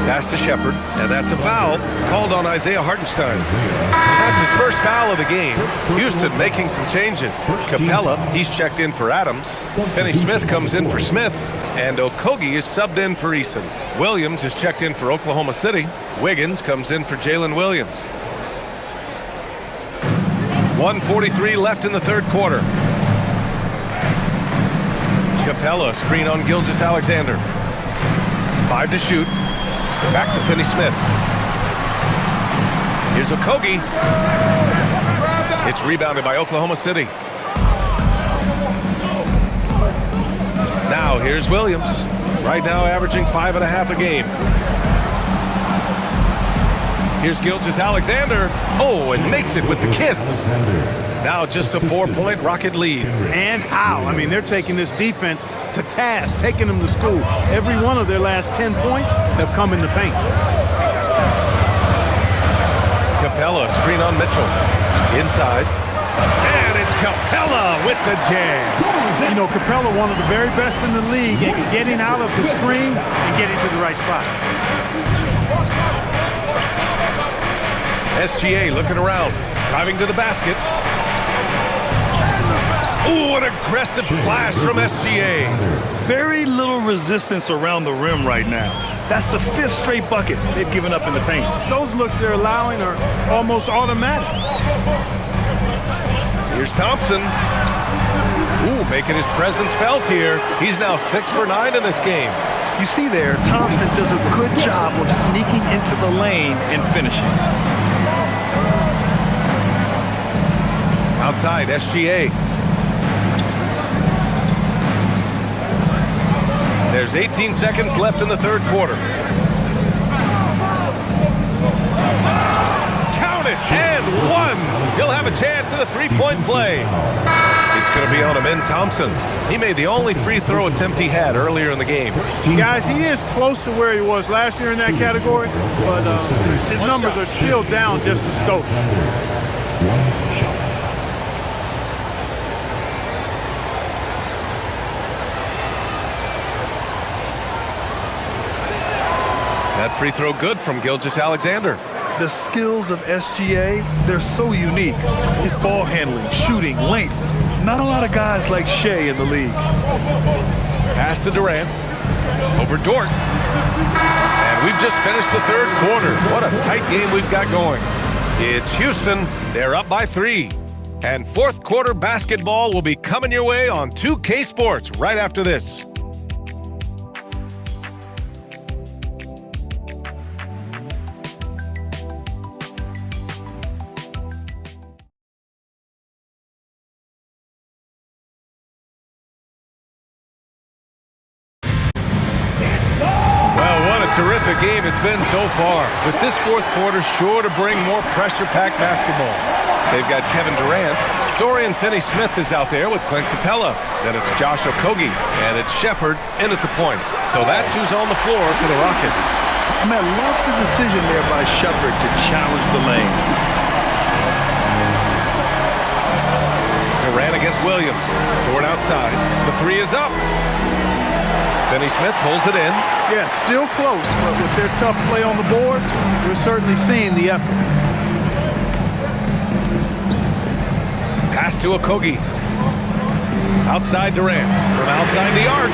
[SPEAKER 2] Pass to Shepherd, and that's a foul called on Isaiah Hartenstein. That's his first foul of the game. Houston making some changes. Capella, he's checked in for Adams. Finney-Smith comes in for Smith, and Okogie is subbed in for Eason. Williams is checked in for Oklahoma City. Wiggins comes in for Jalen Williams. 1:43 left in the third quarter. Capella, screen on Gilgeous-Alexander. 5 to shoot. Back to Finney-Smith. Here's Okogie. It's rebounded by Oklahoma City. Now here's Williams. Right now averaging 5.5 a game. Here's Gilgeous-Alexander. Oh, and makes it with the kiss. Now just a 4-point Rocket lead.
[SPEAKER 3] And how? I mean, they're taking this defense to task, taking them to school. Every one of their last 10 points have come in the paint.
[SPEAKER 2] Capella, screen on Mitchell. Inside. And it's Capella with the jam.
[SPEAKER 3] You know, Capella, one of the very best in the league at getting out of the screen and getting to the right spot.
[SPEAKER 2] SGA looking around. Driving to the basket. Ooh, an aggressive slash from SGA.
[SPEAKER 1] Very little resistance around the rim right now. That's the 5th straight bucket they've given up in the paint.
[SPEAKER 3] Those looks they're allowing are almost automatic.
[SPEAKER 2] Here's Thompson. Ooh, making his presence felt here. He's now 6 for 9 in this game.
[SPEAKER 1] You see there, Thompson does a good job of sneaking into the lane and finishing.
[SPEAKER 2] Outside, SGA. There's 18 seconds left in the third quarter. chance at a three-point play. It's going to be on Amin Thompson. He made the only free throw attempt he had earlier in the game.
[SPEAKER 3] Guys, he is close to where he was last year in that category, but his numbers are still down just a skosh.
[SPEAKER 2] That free throw good from Gilgeous-Alexander.
[SPEAKER 1] The skills of SGA, they're so unique. His ball handling, shooting, length. Not a lot of guys like Shea in the league.
[SPEAKER 2] Pass to Durant. Over Dort. And we've just finished the third quarter. What a tight game we've got going. It's Houston. They're up by 3. And fourth quarter basketball will be coming your way on 2K Sports right after this. Terrific game it's been so far, with this fourth quarter sure to bring more pressure-packed basketball. They've got Kevin Durant. Dorian Finney-Smith is out there with Clint Capella. Then it's Josh Okogie, and it's Shepherd in at the point. So that's who's on the floor for the Rockets.
[SPEAKER 1] I love the decision there by Shepherd to challenge the lane.
[SPEAKER 2] Durant against Williams. Dort outside. The three is up. Finney-Smith pulls it in.
[SPEAKER 3] Yeah, still close, but with their tough play on the boards, we're certainly seeing the effort.
[SPEAKER 2] Pass to Okogie. Outside Durant. From outside the arc.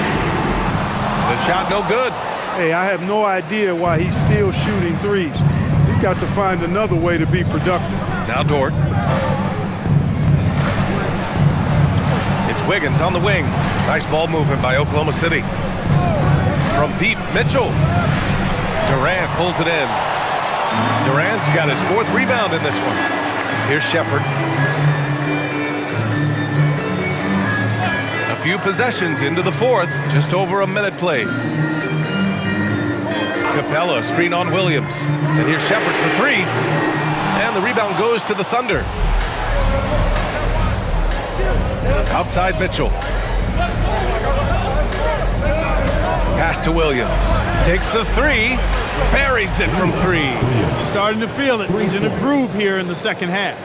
[SPEAKER 2] The shot no good.
[SPEAKER 3] Hey, I have no idea why he's still shooting threes. He's got to find another way to be productive.
[SPEAKER 2] Now Dort. It's Wiggins on the wing. Nice ball movement by Oklahoma City. From deep, Mitchell. Durant pulls it in. Durant's got his fourth rebound in this one. Here's Shepherd. A few possessions into the fourth, just over a minute played. Capella, screen on Williams. And here's Shepherd for 3. And the rebound goes to the Thunder. Outside Mitchell. Pass to Williams. Takes the 3. Buries it from 3.
[SPEAKER 3] He's starting to feel it. He's in a groove here in the second half.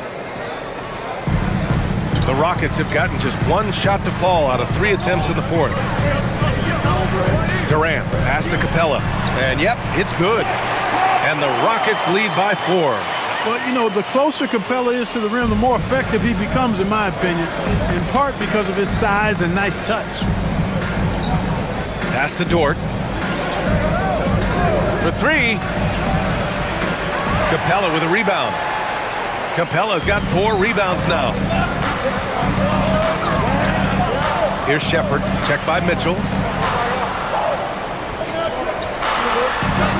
[SPEAKER 2] The Rockets have gotten just one shot to fall out of 3 attempts in the fourth. Durant, pass to Capella. And yep, it's good. And the Rockets lead by 4.
[SPEAKER 3] Well, you know, the closer Capella is to the rim, the more effective he becomes, in my opinion, in part because of his size and nice touch.
[SPEAKER 2] Pass to Dort. For 3. Capella with a rebound. Capella's got 4 rebounds now. Here's Shepherd. Check by Mitchell.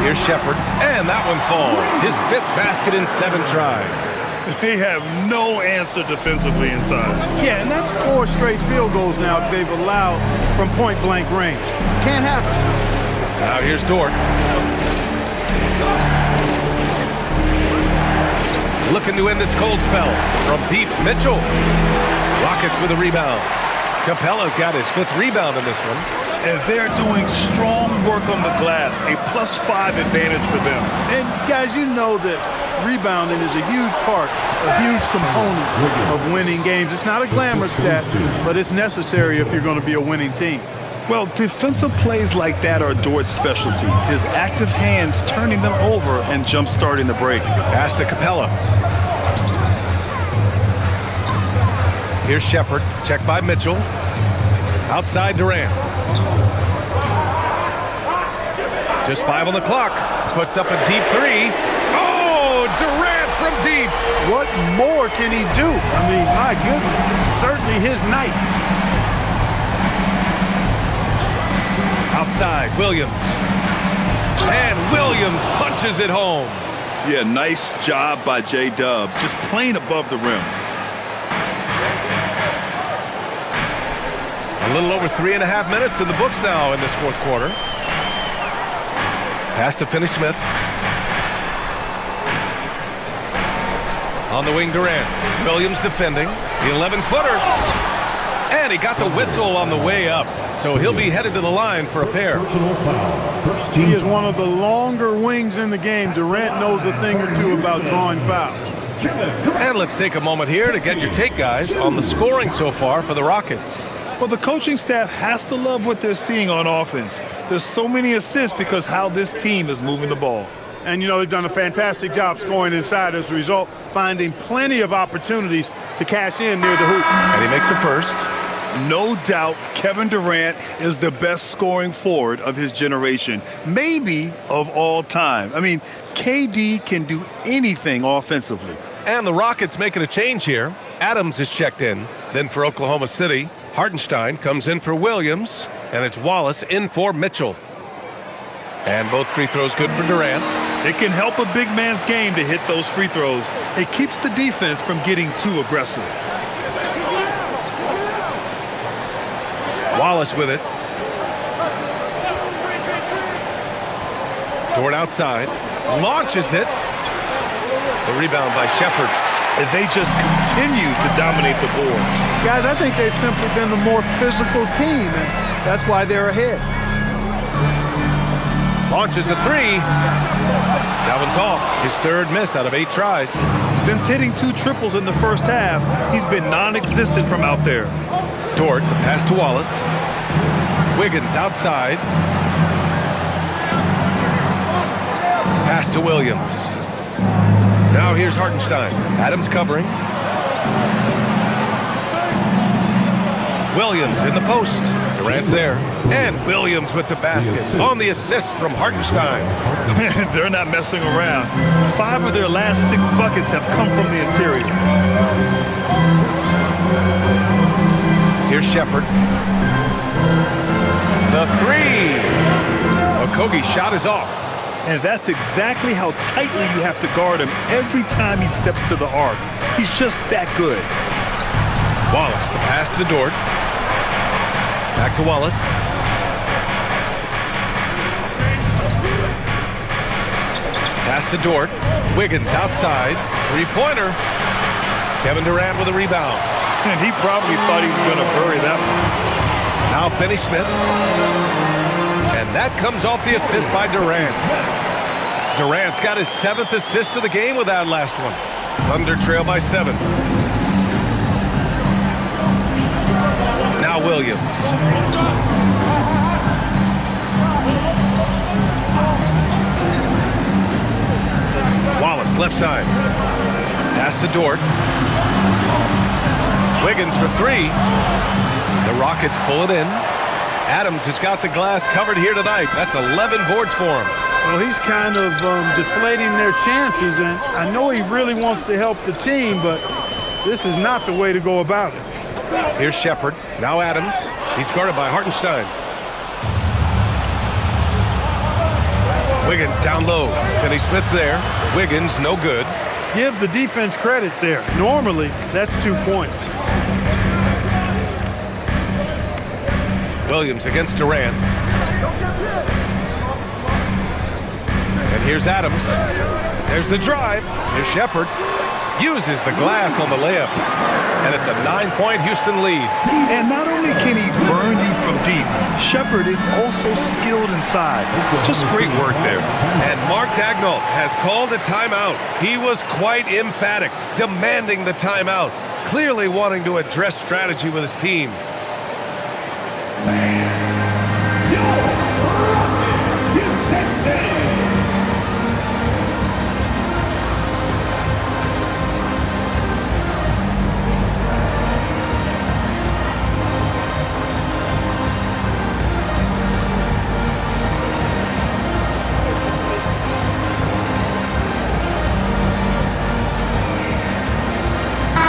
[SPEAKER 2] Here's Shepherd. And that one falls. His 5th basket in 7 tries.
[SPEAKER 1] They have no answer defensively inside.
[SPEAKER 3] Yeah, and that's 4 straight field goals now they've allowed from point-blank range. Can't happen.
[SPEAKER 2] Now here's Dort. Looking to end this cold spell. From deep, Mitchell. Rockets with a rebound. Capella's got his 5th rebound in this one.
[SPEAKER 1] And they're doing strong work on the glass. A +5 advantage for them.
[SPEAKER 3] And guys, you know that rebounding is a huge part, a huge component of winning games. It's not a glamorous stat, but it's necessary if you're going to be a winning team.
[SPEAKER 1] Well, defensive plays like that are Dort's specialty. His active hands turning them over and jump-starting the break.
[SPEAKER 2] Pass to Capella. Here's Shepherd. Check by Mitchell. Outside Durant. Just 5 on the clock. Puts up a deep 3. Oh, Durant from deep.
[SPEAKER 3] What more can he do? I mean, my goodness, it's certainly his night.
[SPEAKER 2] Outside, Williams. And Williams punches it home.
[SPEAKER 1] Yeah, nice job by J-Dub. Just playing above the rim.
[SPEAKER 2] A little over 3.5 minutes in the books now in this fourth quarter. Pass to Finney-Smith. On the wing, Durant. Williams defending. The 11-footer. And he got the whistle on the way up. So he'll be headed to the line for a pair.
[SPEAKER 3] He is one of the longer wings in the game. Durant knows a thing or two about drawing fouls.
[SPEAKER 2] And let's take a moment here to get your take, guys, on the scoring so far for the Rockets.
[SPEAKER 1] Well, the coaching staff has to love what they're seeing on offense. There's so many assists because how this team is moving the ball.
[SPEAKER 3] And, you know, they've done a fantastic job scoring inside as a result, finding plenty of opportunities to cash in near the hoop.
[SPEAKER 2] And he makes the first.
[SPEAKER 1] No doubt Kevin Durant is the best scoring forward of his generation, maybe of all time. I mean, KD can do anything offensively.
[SPEAKER 2] And the Rockets making a change here. Adams is checked in. Then for Oklahoma City, Hartenstein comes in for Williams, and it's Wallace in for Mitchell. And both free throws good for Durant.
[SPEAKER 1] It can help a big man's game to hit those free throws. It keeps the defense from getting too aggressive.
[SPEAKER 2] Wallace with it. Dort outside. Launches it. The rebound by Shepherd.
[SPEAKER 1] And they just continue to dominate the boards.
[SPEAKER 3] Guys, I think they've simply been the more physical team, and that's why they're ahead.
[SPEAKER 2] Launches a three. That one's off. His third miss out of 8 tries.
[SPEAKER 1] Since hitting 2 triples in the first half, he's been non-existent from out there.
[SPEAKER 2] Dort, the pass to Wallace. Wiggins outside. Pass to Williams. Now here's Hartenstein. Adams covering. Williams in the post. Durant's there. And Williams with the basket. On the assist from Hartenstein.
[SPEAKER 1] They're not messing around. 5 of their last 6 buckets have come from the interior.
[SPEAKER 2] Here's Shepherd. The three. Okogie's shot is off.
[SPEAKER 1] And that's exactly how tightly you have to guard him every time he steps to the arc. He's just that good.
[SPEAKER 2] Wallace, the pass to Dort. Back to Wallace. Pass to Dort. Wiggins outside. Three-pointer. Kevin Durant with a rebound.
[SPEAKER 1] And he probably thought he was going to bury that one.
[SPEAKER 2] Now Finney-Smith. And that comes off the assist by Durant. Durant's got his 7th assist of the game with that last one. Thunder trail by 7. Now Williams. Wallace, left side. Pass to Dort. Wiggins for 3. The Rockets pull it in. Adams has got the glass covered here tonight. That's 11 boards for him.
[SPEAKER 3] Well, he's kind of deflating their chances, and I know he really wants to help the team, but this is not the way to go about it.
[SPEAKER 2] Here's Shepherd. Now Adams. He's guarded by Hartenstein. Wiggins down low. Finney-Smith's there. Wiggins, no good.
[SPEAKER 3] Give the defense credit there. Normally, that's 2 points.
[SPEAKER 2] Williams against Durant. And here's Adams. There's the drive. Here's Shepherd. Uses the glass on the layup. And it's a 9-point Houston lead.
[SPEAKER 1] And not only can he burn you from deep, Shepherd is also skilled inside. Just great work there.
[SPEAKER 2] And Mark Daigneault has called a timeout. He was quite emphatic, demanding the timeout, clearly wanting to address strategy with his team.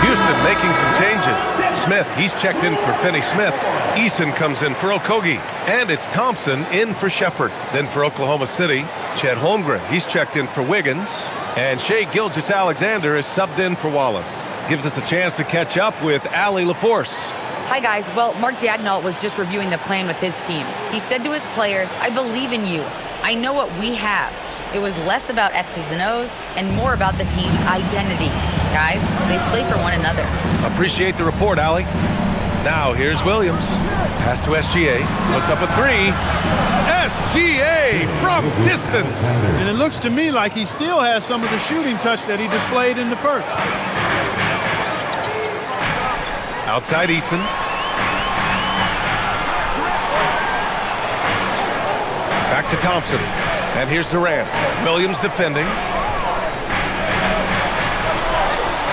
[SPEAKER 2] Houston making some changes. Smith, he's checked in for Finney-Smith. Eason comes in for Okogie. And it's Thompson in for Shepherd. Then for Oklahoma City, Chet Holmgren. He's checked in for Wiggins. And Shai Gilgeous-Alexander is subbed in for Wallace. Gives us a chance to catch up with Allie LaForce.
[SPEAKER 4] Hi, guys. Well, Mark Daigneault was just reviewing the plan with his team. He said to his players, I believe in you. I know what we have. It was less about X's and O's and more about the team's identity. Guys, they play for one another.
[SPEAKER 2] Appreciate the report, Allie. Now here's Williams. Pass to SGA. Puts up a three. SGA from distance.
[SPEAKER 3] And it looks to me like he still has some of the shooting touch that he displayed in the first.
[SPEAKER 2] Outside Eason. Back to Thompson. And here's Durant. Williams defending.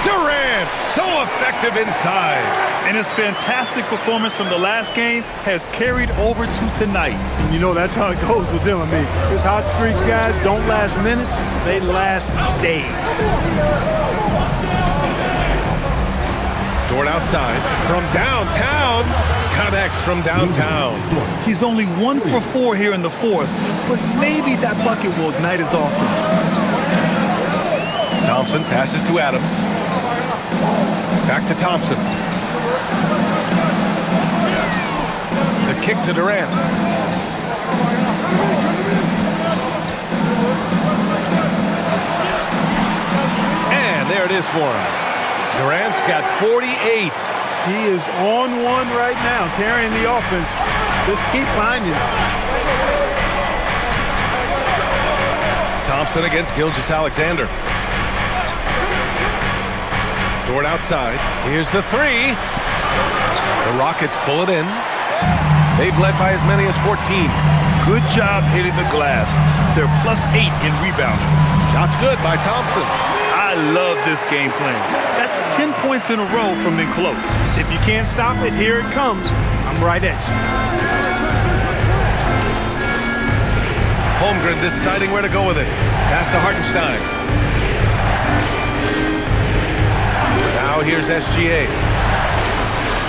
[SPEAKER 2] Durant, so effective inside.
[SPEAKER 1] And his fantastic performance from the last game has carried over to tonight.
[SPEAKER 3] And you know, that's how it goes with him. I mean, his hot streaks, guys, don't last minutes. They last days.
[SPEAKER 2] Dort outside. From downtown. Connects from downtown.
[SPEAKER 1] He's only 1 for 4 here in the fourth, but maybe that bucket will ignite his offense.
[SPEAKER 2] Thompson passes to Adams. Back to Thompson. The kick to Durant. And there it is for him. Durant's got 48.
[SPEAKER 3] He is on one right now, carrying the offense. Just keep finding it.
[SPEAKER 2] Thompson against Gilgeous-Alexander. Dort outside. Here's the three. The Rockets pull it in. They've led by as many as 14.
[SPEAKER 1] Good job hitting the glass. They're +8 in rebounding.
[SPEAKER 2] Shots good by Thompson.
[SPEAKER 1] I love this game plan. That's 10 points in a row from being close.
[SPEAKER 3] If you can't stop it, here it comes. I'm right at you.
[SPEAKER 2] Holmgren deciding where to go with it. Pass to Hartenstein. Now here's SGA.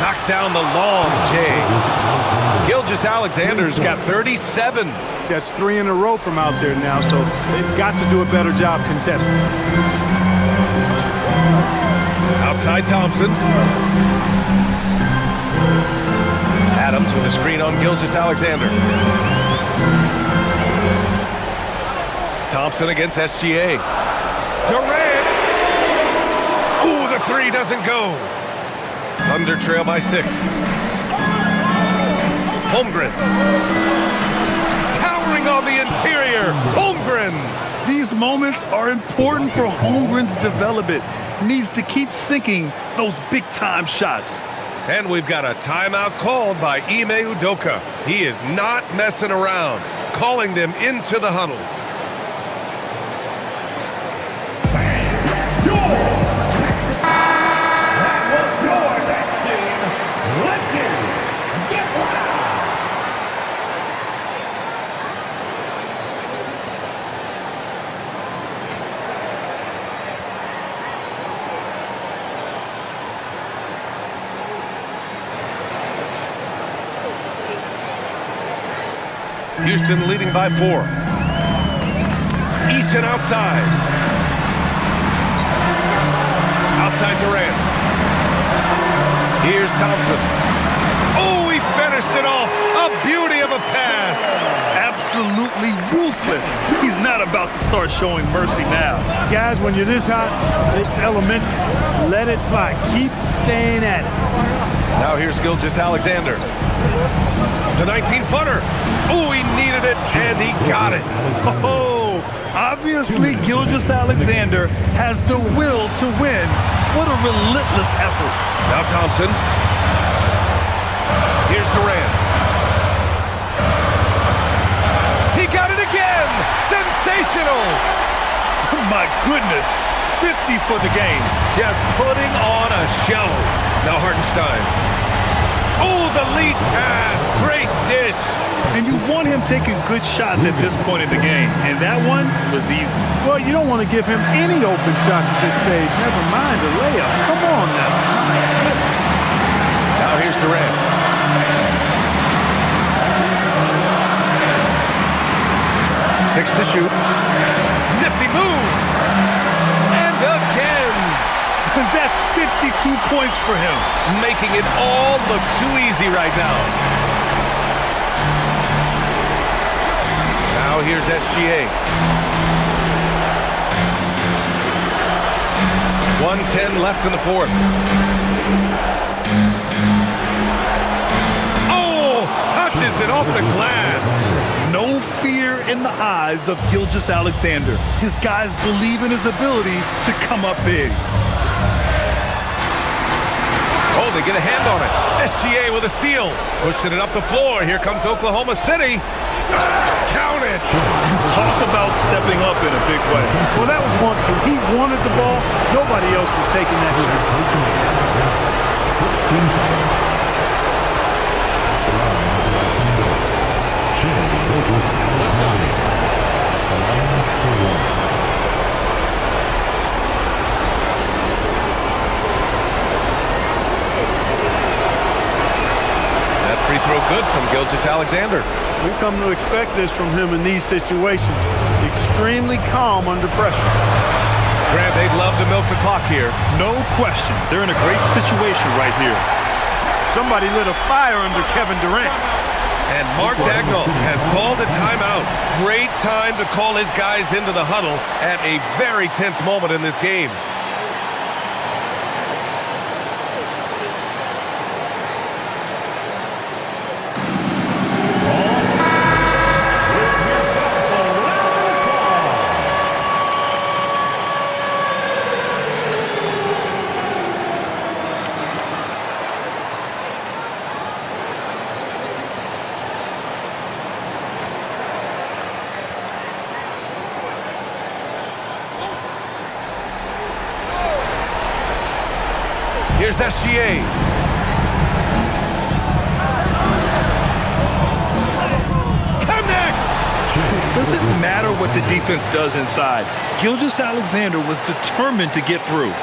[SPEAKER 2] Knocks down the long J. Gilgeous-Alexander's got 37.
[SPEAKER 3] That's 3 in a row from out there now, so they've got to do a better job contesting.
[SPEAKER 2] Outside Thompson. Adams with a screen on Gilgeous-Alexander. Thompson against SGA. Durant. Ooh, the three doesn't go. Thunder trail by 6. Holmgren. Towering on the interior. Holmgren.
[SPEAKER 1] These moments are important for Holmgren's development. Needs to keep sinking those big-time shots.
[SPEAKER 2] And we've got a timeout called by Ime Udoka. He is not messing around, calling them into the huddle. Houston leading by 4. Easton outside. Outside Durant. Here's Thompson. Oh, he finished it off. A beauty of a pass.
[SPEAKER 1] Absolutely ruthless. He's not about to start showing mercy now.
[SPEAKER 3] Guys, when you're this hot, it's elementary. Let it fly. Keep staying at it.
[SPEAKER 2] Now here's Gilgeous-Alexander. The 19-footer. Oh, he needed it, and he got it.
[SPEAKER 1] Oh, obviously Gilgeous-Alexander has the will to win. What a relentless effort.
[SPEAKER 2] Now Thompson. Here's Durant. He got it again. Sensational.
[SPEAKER 1] My goodness, 50 for the game.
[SPEAKER 2] Just putting on a show. Now Hartenstein. Oh, the lead pass. Great dish.
[SPEAKER 1] And you want him taking good shots at this point in the game. And that one was easy.
[SPEAKER 3] Well, you don't want to give him any open shots at this stage. Never mind a layup. Come on now.
[SPEAKER 2] Now here's Durant. 6 to shoot. Nifty move. And again.
[SPEAKER 1] That's 52 points for him.
[SPEAKER 2] Making it all look too easy right now. Now here's SGA. 1 1:10 left in the fourth. Oh, touches it off the glass.
[SPEAKER 1] No fear in the eyes of Gilgeous-Alexander. His guys believe in his ability to come up big.
[SPEAKER 2] Oh, they get a hand on it. SGA with a steal. Pushing it up the floor. Here comes Oklahoma City. Count it.
[SPEAKER 1] Talk about stepping up in a big way.
[SPEAKER 3] Well, that was 1-2. He wanted the ball. Nobody else was taking that shot.
[SPEAKER 2] That free throw good from Gilgeous-Alexander.
[SPEAKER 3] We've come to expect this from him in these situations. Extremely calm under pressure.
[SPEAKER 2] Grant, they'd love to milk the clock here.
[SPEAKER 1] No question. They're in a great situation right here.
[SPEAKER 3] Somebody lit a fire under Kevin Durant.
[SPEAKER 2] And Mark Daigneault has called a timeout. Great time to call his guys into the huddle at a very tense moment in this game. Here's SGA. Connects!
[SPEAKER 1] Doesn't matter what the defense does inside. Gilgeous-Alexander was determined to get through.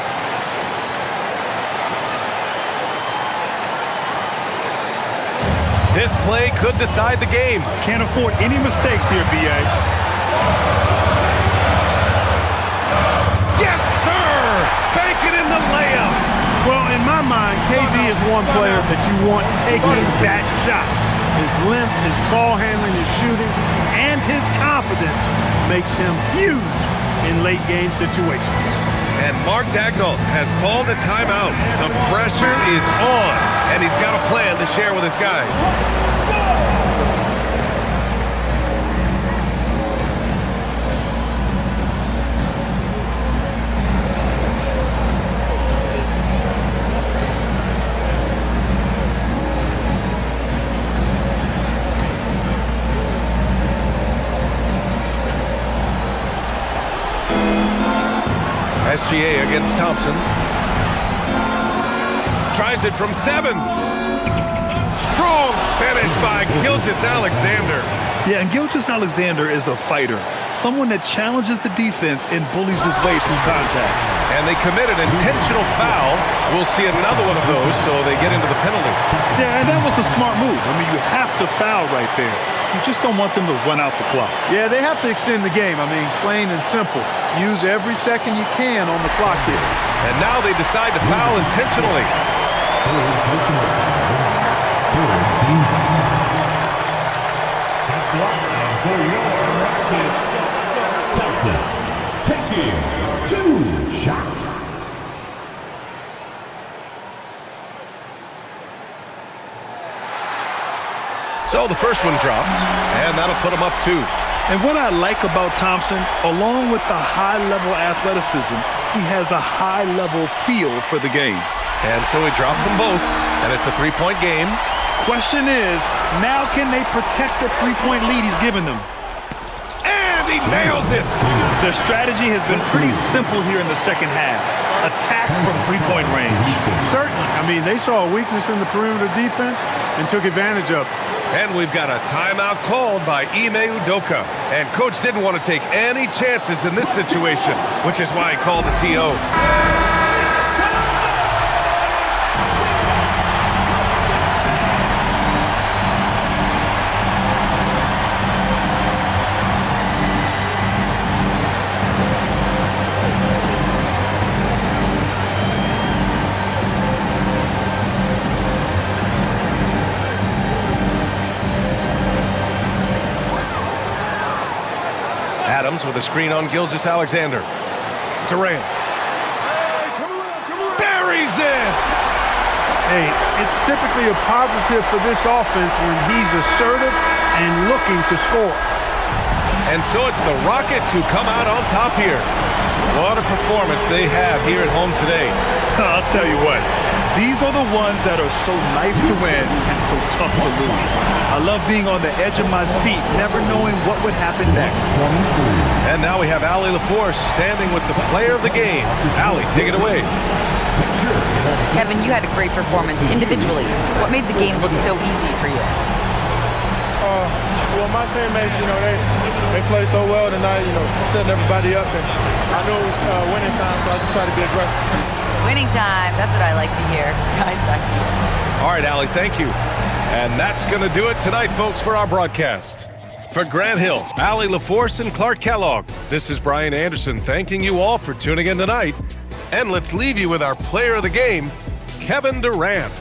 [SPEAKER 2] This play could decide the game.
[SPEAKER 1] Can't afford any mistakes here, B.A.
[SPEAKER 2] Yes, sir! Banking in the layup.
[SPEAKER 3] Well, in my mind, KD is one player that you want taking that shot. His length, his ball handling, his shooting, and his confidence makes him huge in late-game situations.
[SPEAKER 2] And Mark Daigneault has called a timeout. The pressure is on, and he's got a plan to share with his guys. SGA against Thompson. Tries it from 7. Strong finish by Gilgeous-Alexander.
[SPEAKER 1] Yeah, and Gilgeous-Alexander is a fighter. Someone that challenges the defense and bullies his way through contact.
[SPEAKER 2] And they committed intentional foul. We'll see another one of those, so they get into the penalty.
[SPEAKER 1] Yeah, and that was a smart move. I mean, you have to foul right there. You just don't want them to run out the clock.
[SPEAKER 3] Yeah, they have to extend the game. I mean, plain and simple. Use every second you can on the clock here.
[SPEAKER 2] And now they decide to foul intentionally.
[SPEAKER 5] Taking 2 shots.
[SPEAKER 2] So the first one drops, and that'll put him up 2.
[SPEAKER 1] And what I like about Thompson, along with the high-level athleticism, he has a high-level feel for the game.
[SPEAKER 2] And so he drops them both, and it's a 3-point game.
[SPEAKER 1] Question is, now can they protect the 3-point lead he's given them?
[SPEAKER 2] And he nails it!
[SPEAKER 1] Their strategy has been pretty simple here in the second half. Attack from 3-point range.
[SPEAKER 3] Certainly. I mean, they saw a weakness in the perimeter defense and took advantage of it.
[SPEAKER 2] And we've got a timeout called by Ime Udoka. And Coach didn't want to take any chances in this situation, which is why he called the TO. Adams with a screen on Gilgeous-Alexander. Durant. buries it!
[SPEAKER 3] Hey, it's typically a positive for this offense when he's assertive and looking to score.
[SPEAKER 2] And so it's the Rockets who come out on top here. What a performance they have here at home today.
[SPEAKER 1] I'll tell you what, these are the ones that are so nice to win and so tough to lose. I love being on the edge of my seat, never knowing what would happen next.
[SPEAKER 2] And now we have Allie LaForce standing with the player of the game. Allie, take it away.
[SPEAKER 4] Kevin, you had a great performance individually. What made the game look so easy for you?
[SPEAKER 10] Well, my teammates, they played so well tonight, setting everybody up. And I knew it was winning time, so I just tried to be aggressive.
[SPEAKER 4] Winning time, that's what I like to hear. Guys, back to you.
[SPEAKER 2] All right, Allie, thank you. And that's going to do it tonight, folks, for our broadcast. For Grant Hill, Allie LaForce, and Clark Kellogg, this is Brian Anderson thanking you all for tuning in tonight. And let's leave you with our player of the game, Kevin Durant.